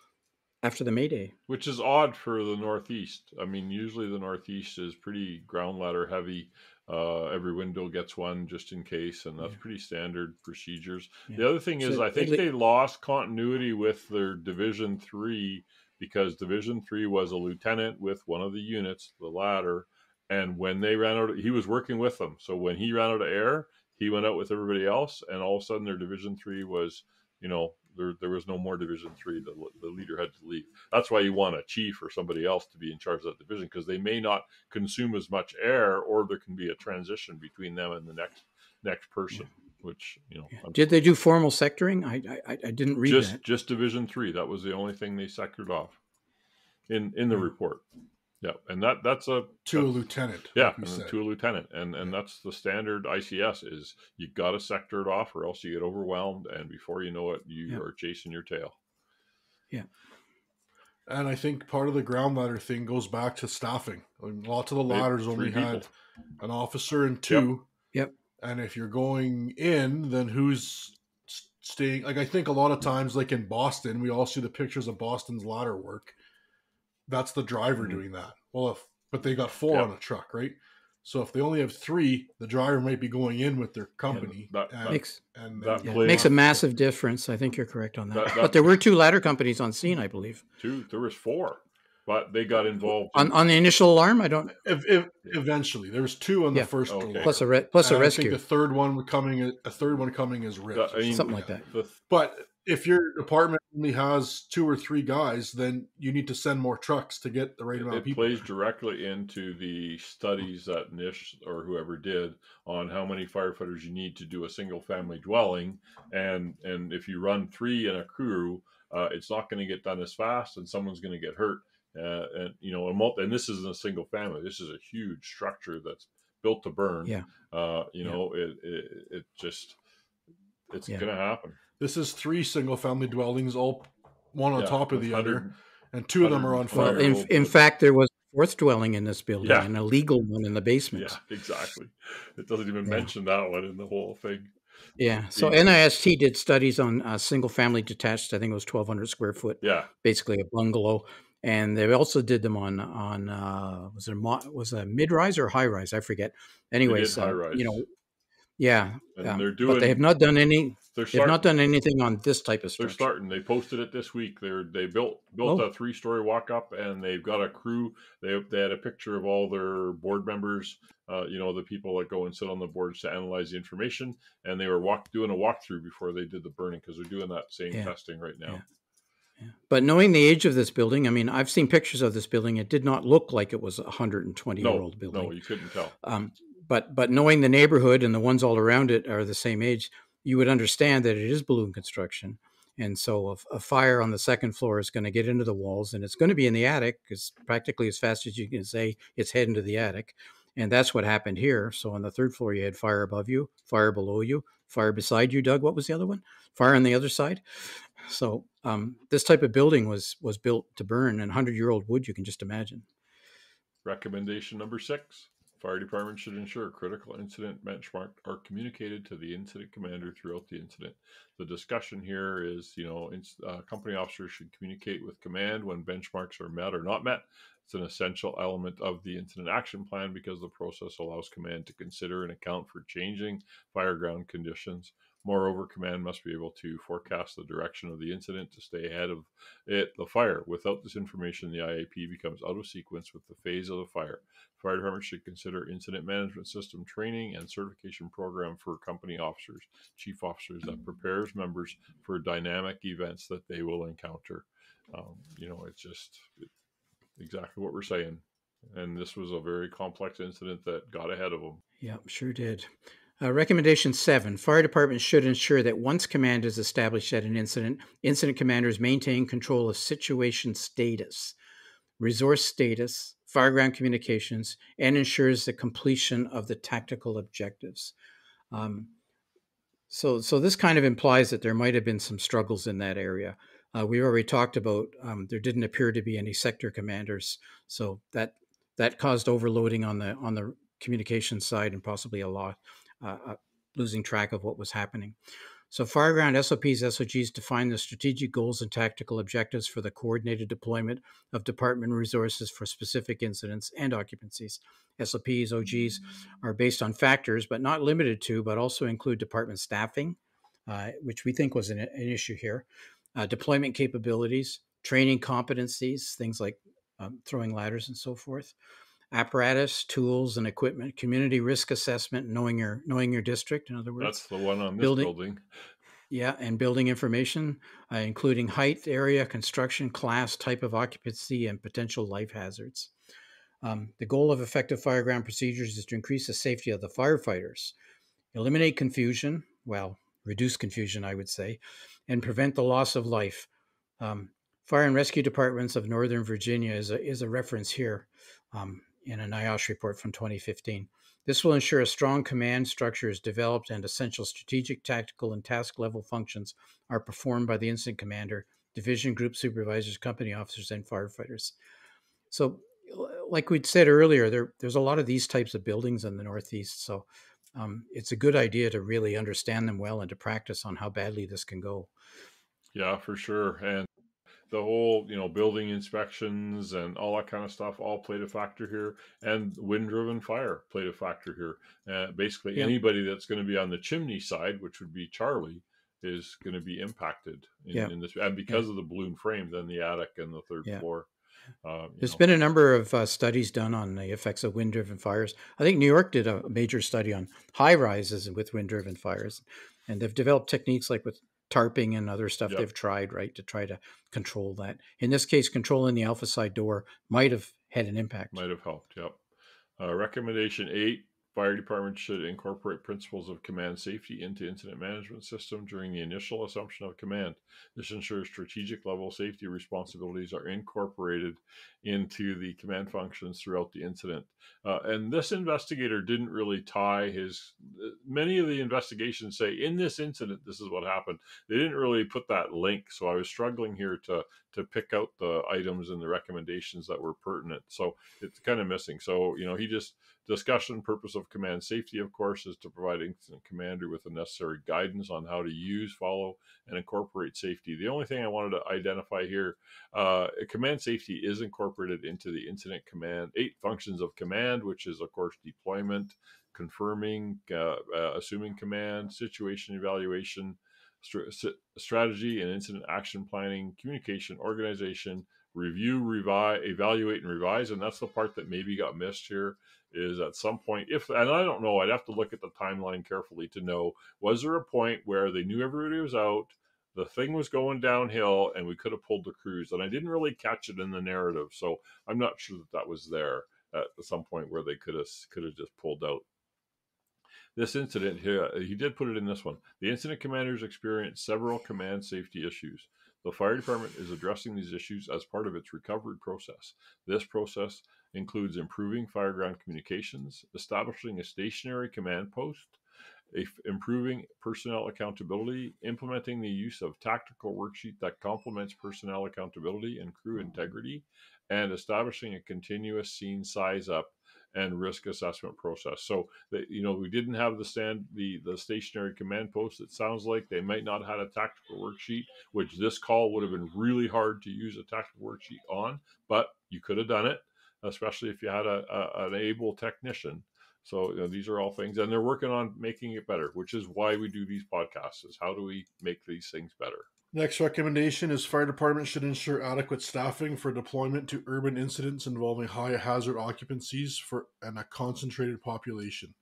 after the Mayday. Which is odd for the Northeast. I mean, usually the Northeast is pretty ground ladder heavy. Every window gets one just in case, and that's pretty standard procedures. Yeah. The other thing is, I think they lost continuity with their Division 3 because Division 3 was a lieutenant with one of the units, the ladder, and when they ran out, he was working with them. So when he ran out of air, he went out with everybody else, and all of a sudden their Division 3 was, there was no more Division 3. The leader had to leave. That's why you want a chief or somebody else to be in charge of that division, because they may not consume as much air, or there can be a transition between them and the next person. Which did they do formal sectoring? I didn't read that. Just Division 3. That was the only thing they sectored off in the report. Yeah, and that's a lieutenant. Yeah, to a lieutenant, and that's the standard ICS is you got to sector it off, or else you get overwhelmed, and before you know it, you are chasing your tail. Yeah, and I think part of the ground ladder thing goes back to staffing. Lots of the ladders only had an officer and 2. Yep. And if you're going in, then who's staying? Like I think a lot of times, like in Boston, we all see the pictures of Boston's ladder work. That's the driver doing that. Well, but they got 4 on a truck, right? So if they only have 3, the driver might be going in with their company. Makes plays a massive difference. I think you're correct on that. That- But there were 2 ladder companies on scene, I believe. There was 4, but they got involved On the initial alarm. I don't. Eventually, there was 2 on the first alarm. Plus a And rescue. I think a third one coming is ripped. Something like that. But if your department only has 2 or 3 guys, then you need to send more trucks to get the right amount of people. It plays directly into the studies that NIOSH or whoever did on how many firefighters you need to do a single family dwelling, and if you run 3 in a crew, it's not going to get done as fast, and someone's going to get hurt. And this isn't a single family. This is a huge structure that's built to burn. Yeah. It's going to happen. This is 3 single-family dwellings, all one on top of the other, and 2 of them are on fire. Well, in fact, there was a 4th dwelling in this building, an illegal one in the basement. Yeah, exactly. It doesn't even mention that one in the whole thing. Yeah. So NIST did studies on single-family detached. I think it was 1,200 square foot. Yeah. Basically a bungalow, and they also did them on was it a mid-rise or high-rise? I forget. Anyways, high-rise. Yeah, and they're doing. But they have not done any. They've not done anything on this type of structure. They're starting. They posted it this week. They built a 3-story walk-up, and they've got a crew. They had a picture of all their board members. The people that go and sit on the boards to analyze the information, and they were doing a walkthrough before they did the burning, because they're doing that same testing right now. Yeah. But knowing the age of this building, I mean, I've seen pictures of this building. It did not look like it was a 120-year-old building. No, you couldn't tell. But knowing the neighborhood and the ones all around it are the same age, you would understand that it is balloon construction. And so a fire on the 2nd floor is going to get into the walls, and it's going to be in the attic, because practically as fast as you can say it's heading to the attic. And that's what happened here. So on the 3rd floor, you had fire above you, fire below you, fire beside you. Doug, what was the other one? Fire on the other side. So this type of building was built to burn, and 100-year-old wood, you can just imagine. Recommendation number 6. Fire departments should ensure critical incident benchmarks are communicated to the incident commander throughout the incident. The discussion here is, company officers should communicate with command when benchmarks are met or not met. It's an essential element of the incident action plan, because the process allows command to consider and account for changing fireground conditions. Moreover, command must be able to forecast the direction of the incident to stay ahead of the fire. Without this information, the IAP becomes out of sequence with the phase of the fire. Fire departments should consider incident management system training and certification program for company officers, chief officers, that prepares members for dynamic events that they will encounter. It's just exactly what we're saying. And this was a very complex incident that got ahead of them. Yeah, sure did. Recommendation 7, fire departments should ensure that once command is established at an incident commanders maintain control of situation status, resource status, fireground communications, and ensures the completion of the tactical objectives. So this kind of implies that there might have been some struggles in that area. We already talked about there didn't appear to be any sector commanders, so that caused overloading on the communication side, and possibly a lot losing track of what was happening. So fireground SOPs, SOGs define the strategic goals and tactical objectives for the coordinated deployment of department resources for specific incidents and occupancies. SOPs, OGs are based on factors, but not limited to, but also include department staffing, which we think was an issue here, deployment capabilities, training competencies, things like throwing ladders and so forth, apparatus, tools, and equipment, community risk assessment, knowing your district, in other words. That's the one on this building. Yeah, and building information, including height, area, construction, class, type of occupancy, and potential life hazards. The goal of effective fireground procedures is to increase the safety of the firefighters, eliminate confusion, reduce confusion, I would say, and prevent the loss of life. Fire and Rescue Departments of Northern Virginia is a reference here in a NIOSH report from 2015. This will ensure a strong command structure is developed and essential strategic, tactical, and task level functions are performed by the incident commander, division group supervisors, company officers, and firefighters. So like we'd said earlier, there's a lot of these types of buildings in the Northeast. So it's a good idea to really understand them well and to practice on how badly this can go. Yeah, for sure. And the whole, building inspections and all that kind of stuff all played a factor here, and wind-driven fire played a factor here. Basically, Yeah. anybody that's going to be on the chimney side, which would be Charlie, is going to be impacted in this, and because of the balloon frame, then the attic and the third floor. There's been a number of studies done on the effects of wind-driven fires. I think New York did a major study on high-rises with wind-driven fires, and they've developed techniques like with tarping and other stuff they've tried, right, to try to control that. In this case, controlling the alpha side door might have had an impact. Might have helped, yep. Recommendation 8, fire departments should incorporate principles of command safety into incident management system during the initial assumption of command. This ensures strategic level safety responsibilities are incorporated into the command functions throughout the incident. And this investigator didn't really tie many of the investigations say, in this incident, this is what happened. They didn't really put that link. So I was struggling here to pick out the items and the recommendations that were pertinent. So it's kind of missing. So, he just, discussion purpose of command safety, of course, is to provide incident commander with the necessary guidance on how to use, follow, and incorporate safety. The only thing I wanted to identify here, command safety is incorporated into the incident command, 8 functions of command, which is, of course, deployment, confirming, assuming command, situation evaluation, strategy and incident action planning, communication, organization, review, evaluate, and revise. And that's the part that maybe got missed here, is at some point, and I don't know, I'd have to look at the timeline carefully to know, was there a point where they knew everybody was out, the thing was going downhill, and we could have pulled the crews? And I didn't really catch it in the narrative, so I'm not sure that was there at some point where they could have just pulled out. This incident here, he did put it in this one. The incident commanders experienced several command safety issues. The fire department is addressing these issues as part of its recovery process. This process includes improving fireground communications, establishing a stationary command post, improving personnel accountability, implementing the use of tactical worksheet that complements personnel accountability and crew integrity, and establishing a continuous scene size up and risk assessment process. So we didn't have the stationary command post. It sounds like they might not have had a tactical worksheet, which this call would have been really hard to use a tactical worksheet on, but you could have done it, especially if you had an able technician. So these are all things, and they're working on making it better, which is why we do these podcasts, is how do we make these things better? Next recommendation is fire departments should ensure adequate staffing for deployment to urban incidents involving high hazard occupancies and a concentrated population.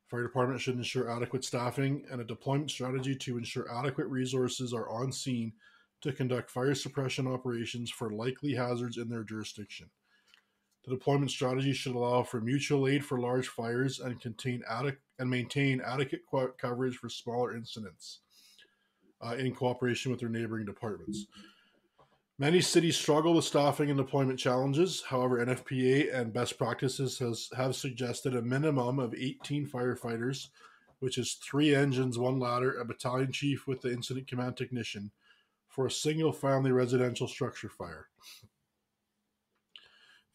Fire department should ensure adequate staffing and a deployment strategy to ensure adequate resources are on scene to conduct fire suppression operations for likely hazards in their jurisdiction. The deployment strategy should allow for mutual aid for large fires and maintain adequate coverage for smaller incidents in cooperation with their neighboring departments. Many cities struggle with staffing and deployment challenges. However, NFPA and best practices have suggested a minimum of 18 firefighters, which is 3 engines, 1 ladder, a battalion chief with the incident command technician, for a single-family residential structure fire.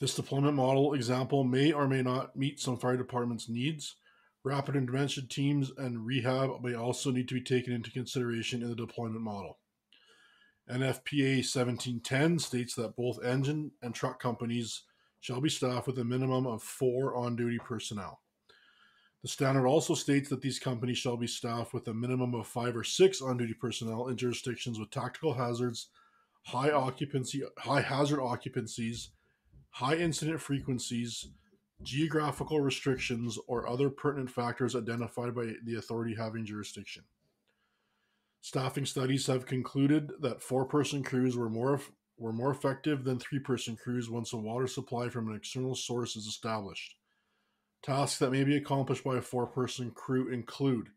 This deployment model example may or may not meet some fire departments' needs. Rapid intervention teams and rehab may also need to be taken into consideration in the deployment model. NFPA 1710 states that both engine and truck companies shall be staffed with a minimum of 4 on-duty personnel. The standard also states that these companies shall be staffed with a minimum of 5 or 6 on-duty personnel in jurisdictions with tactical hazards, high hazard occupancies, high incident frequencies, geographical restrictions, or other pertinent factors identified by the authority having jurisdiction. Staffing studies have concluded that 4-person crews were more effective than 3-person crews once a water supply from an external source is established. Tasks that may be accomplished by a 4-person crew include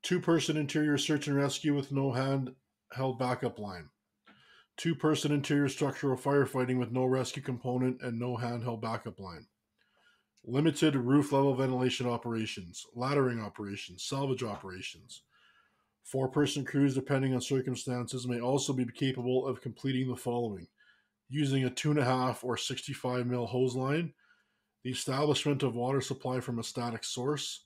2-person interior search and rescue with no handheld backup line, 2-person interior structural firefighting with no rescue component and no handheld backup line, limited roof level ventilation operations, laddering operations, salvage operations. 4-person crews, depending on circumstances, may also be capable of completing the following: using a 2.5 or 65 mil hose line, the establishment of water supply from a static source,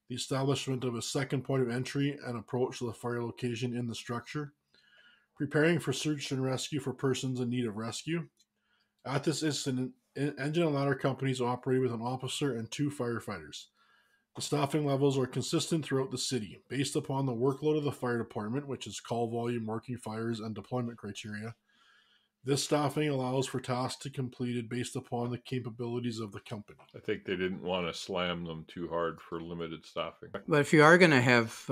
the establishment of a second point of entry and approach to the fire location in the structure, Preparing for search and rescue for persons in need of rescue. At this incident, engine and ladder companies operate with an officer and 2 firefighters. The staffing levels are consistent throughout the city, based upon the workload of the fire department, which is call volume, working fires, and deployment criteria. This staffing allows for tasks to be completed based upon the capabilities of the company. I think they didn't want to slam them too hard for limited staffing. But if you are going to have,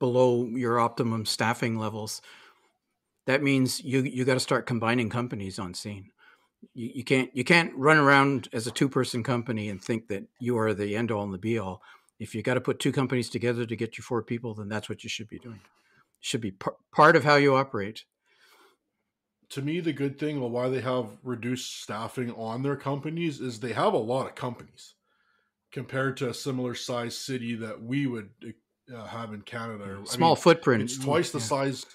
below your optimum staffing levels, that means you got to start combining companies on scene. You can't run around as a 2-person company and think that you are the end all and the be all. If you got to put 2 companies together to get you 4 people, then that's what you should be doing. It should be part of how you operate. To me, the good thing about why they have reduced staffing on their companies is they have a lot of companies compared to a similar size city that we would have in Canada. Small footprint. It's twice the size.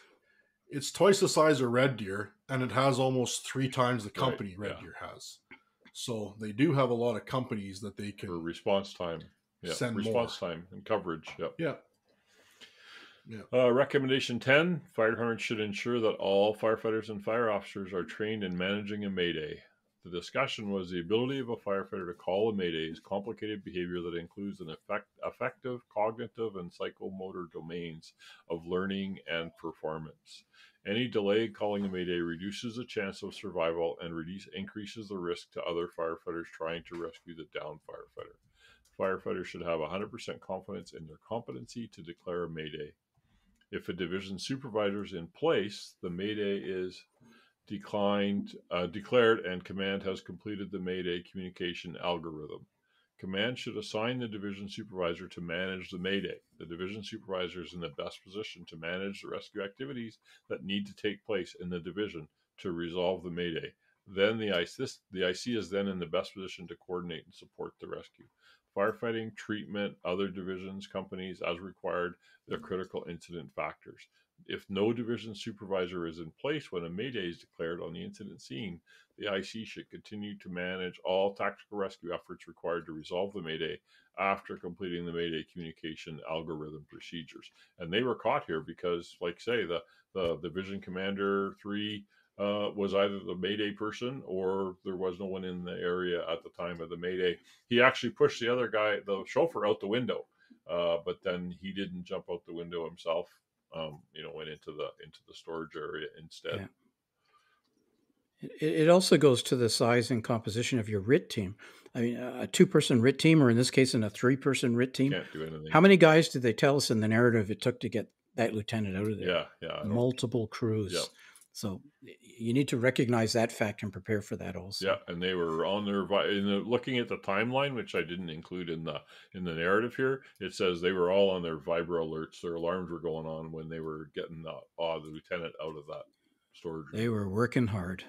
It's twice the size of Red Deer, and it has almost 3 times the company Red Deer has. So they do have a lot of companies that they can for response time. Yeah, send response time and coverage. Yep. Yeah. Recommendation 10, fire departments should ensure that all firefighters and fire officers are trained in managing a mayday. The discussion was the ability of a firefighter to call a mayday is complicated behavior that includes an affective, cognitive, and psychomotor domains of learning and performance. Any delay calling a mayday reduces the chance of survival and increases the risk to other firefighters trying to rescue the downed firefighter. Firefighters should have 100% confidence in their competency to declare a mayday. If a division supervisor is in place, the mayday is declared and command has completed the mayday communication algorithm. Command should assign the division supervisor to manage the mayday. The division supervisor is in the best position to manage the rescue activities that need to take place in the division to resolve the mayday. Then the IC is then in the best position to coordinate and support the rescue. Firefighting, treatment, other divisions, companies, as required, they're critical incident factors. If no division supervisor is in place when a mayday is declared on the incident scene, the IC should continue to manage all tactical rescue efforts required to resolve the mayday after completing the mayday communication algorithm procedures. And they were caught here because, like say, the division commander 3 was either the mayday person or there was no one in the area at the time of the mayday. He actually pushed the other guy, the chauffeur, out the window, but then he didn't jump out the window himself. Went into the storage area instead. Yeah. It also goes to the size and composition of your RIT team. I mean, a 2-person RIT team, or in this case, in a 3-person RIT team. Can't do anything. How many guys did they tell us in the narrative it took to get that lieutenant out of there? Yeah. Multiple crews. Yep. So you need to recognize that fact and prepare for that also. Yeah, and they were on their looking at the timeline, which I didn't include in the narrative here. It says they were all on their vibra alerts. Their alarms were going on when they were getting the lieutenant out of that storage room. They were working hard.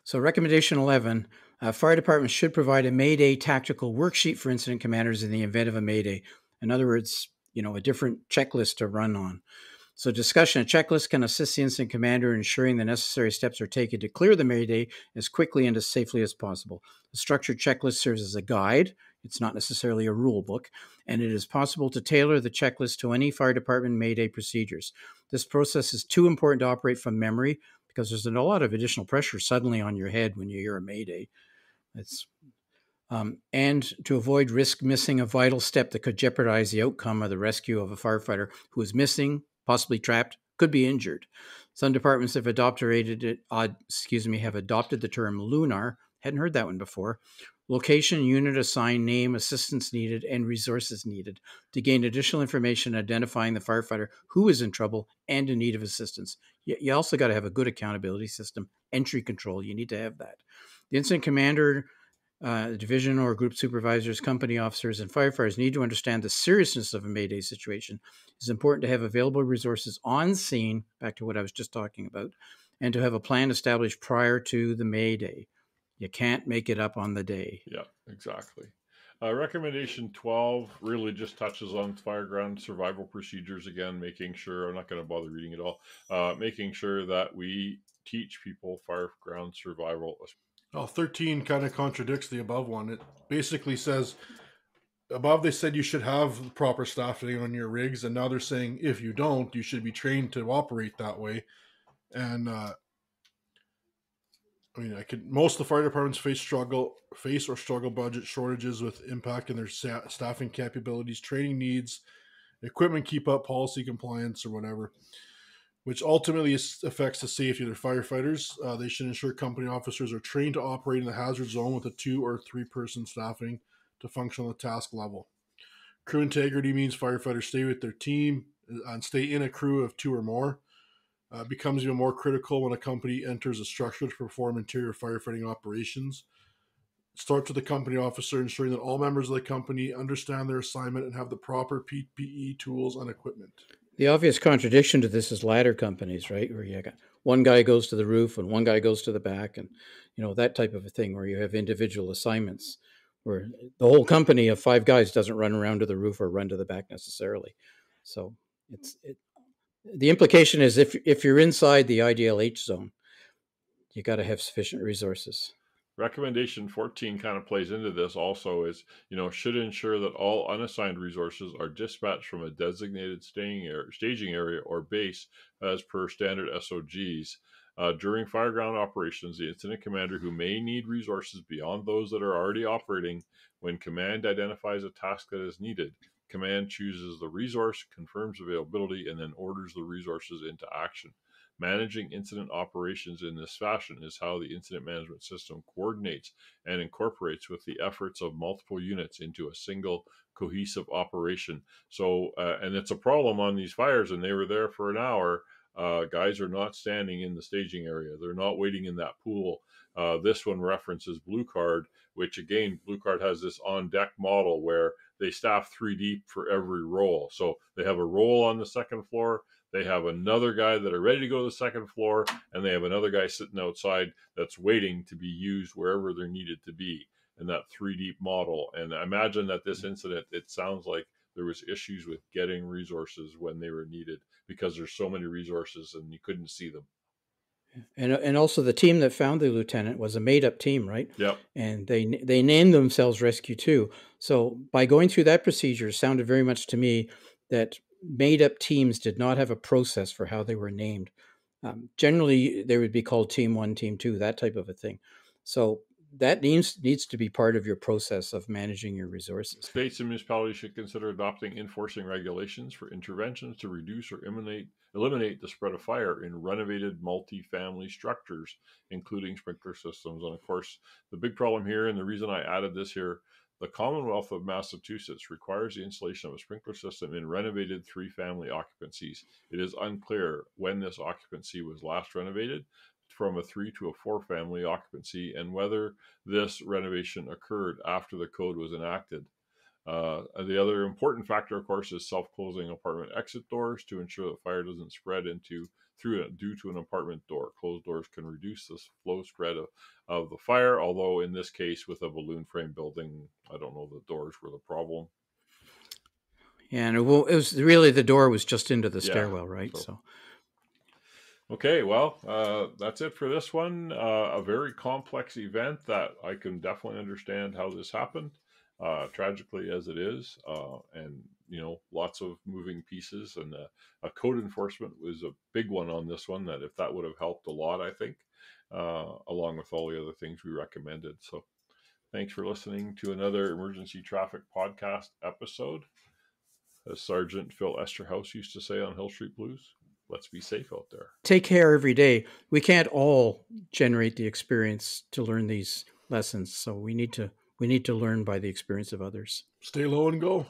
So recommendation 11, fire departments should provide a Mayday tactical worksheet for incident commanders in the event of a Mayday. In other words, a different checklist to run on. So discussion, a checklist can assist the incident commander in ensuring the necessary steps are taken to clear the Mayday as quickly and as safely as possible. A structured checklist serves as a guide. It's not necessarily a rule book, and it is possible to tailor the checklist to any fire department Mayday procedures. This process is too important to operate from memory because there's a lot of additional pressure suddenly on your head when you hear a Mayday. And to avoid missing a vital step that could jeopardize the outcome of the rescue of a firefighter who is missing, possibly trapped, could be injured. Some departments have adopted the term LUNAR. Hadn't heard that one before. Location, unit assigned, name, assistance needed, and resources needed to gain additional information identifying the firefighter who is in trouble and in need of assistance. You also got to have a good accountability system, entry control. You need to have that. The incident commander, division or group supervisors, company officers, and firefighters need to understand the seriousness of a Mayday situation. It's important to have available resources on scene, back to what I was just talking about, and to have a plan established prior to the Mayday. You can't make it up on the day. Yeah, exactly. Recommendation 12 really just touches on fireground survival procedures again, making sure, I'm not going to bother reading it all, making sure that we teach people fireground survival. 13 kind of contradicts the above one. It basically says above they said you should have proper staffing on your rigs, and now they're saying if you don't, you should be trained to operate that way. And most of the fire departments face or struggle budget shortages with impact in their staffing capabilities, training needs, equipment keep up, policy compliance, or whatever, which ultimately affects the safety of their firefighters. They should ensure company officers are trained to operate in the hazard zone with a 2 or 3 person staffing to function on the task level. Crew integrity means firefighters stay with their team and stay in a crew of 2 or more. Becomes even more critical when a company enters a structure to perform interior firefighting operations. It starts with the company officer ensuring that all members of the company understand their assignment and have the proper PPE tools and equipment. The obvious contradiction to this is ladder companies, right? Where you got one guy goes to the roof and one guy goes to the back, and that type of a thing where you have individual assignments, where the whole company of 5 guys doesn't run around to the roof or run to the back necessarily. So the implication is if you're inside the IDLH zone, you got to have sufficient resources. Recommendation 14 kind of plays into this also is, should ensure that all unassigned resources are dispatched from a designated staging area or base as per standard SOGs. During fireground operations, the incident commander who may need resources beyond those that are already operating, when command identifies a task that is needed, command chooses the resource, confirms availability, and then orders the resources into action. Managing incident operations in this fashion is how the incident management system coordinates and incorporates with the efforts of multiple units into a single cohesive operation. So, and it's a problem on these fires, and they were there for an hour. Guys are not standing in the staging area. They're not waiting in that pool. This one references Blue Card, which again, Blue Card has this on-deck model where they staff 3 deep for every role. So they have a role on the second floor, they have another guy that are ready to go to the second floor, and they have another guy sitting outside that's waiting to be used wherever they're needed to be in that 3 deep model. And I imagine that this incident, it sounds like there was issues with getting resources when they were needed because there's so many resources and you couldn't see them. And also the team that found the lieutenant was a made-up team, right? Yep. And they named themselves Rescue 2. So by going through that procedure, it sounded very much to me that made-up teams did not have a process for how they were named. Generally, they would be called Team 1, Team 2, that type of a thing. So that needs to be part of your process of managing your resources. States and municipalities should consider adopting enforcing regulations for interventions to reduce or eliminate the spread of fire in renovated multifamily structures, including sprinkler systems. And of course, the big problem here, and the reason I added this here, the Commonwealth of Massachusetts requires the installation of a sprinkler system in renovated 3-family occupancies. It is unclear when this occupancy was last renovated from a 3 to a 4-family occupancy, and whether this renovation occurred after the code was enacted. The other important factor, of course, is self-closing apartment exit doors to ensure that fire doesn't spread due to an apartment door. Closed doors can reduce the flow spread of the fire, although in this case, with a balloon frame building, I don't know, the doors were the problem. Yeah, and it was really, the door was just into the stairwell, right? So. Okay, well, that's it for this one. A very complex event that I can definitely understand how this happened, tragically as it is, and lots of moving pieces. And a code enforcement was a big one on this one. That if that would have helped a lot, I think, along with all the other things we recommended. So, thanks for listening to another Emergency Traffic Podcast episode. As Sergeant Phil Esterhouse used to say on Hill Street Blues, let's be safe out there. Take care every day. We can't all generate the experience to learn these lessons, so we need to learn by the experience of others. Stay low and go.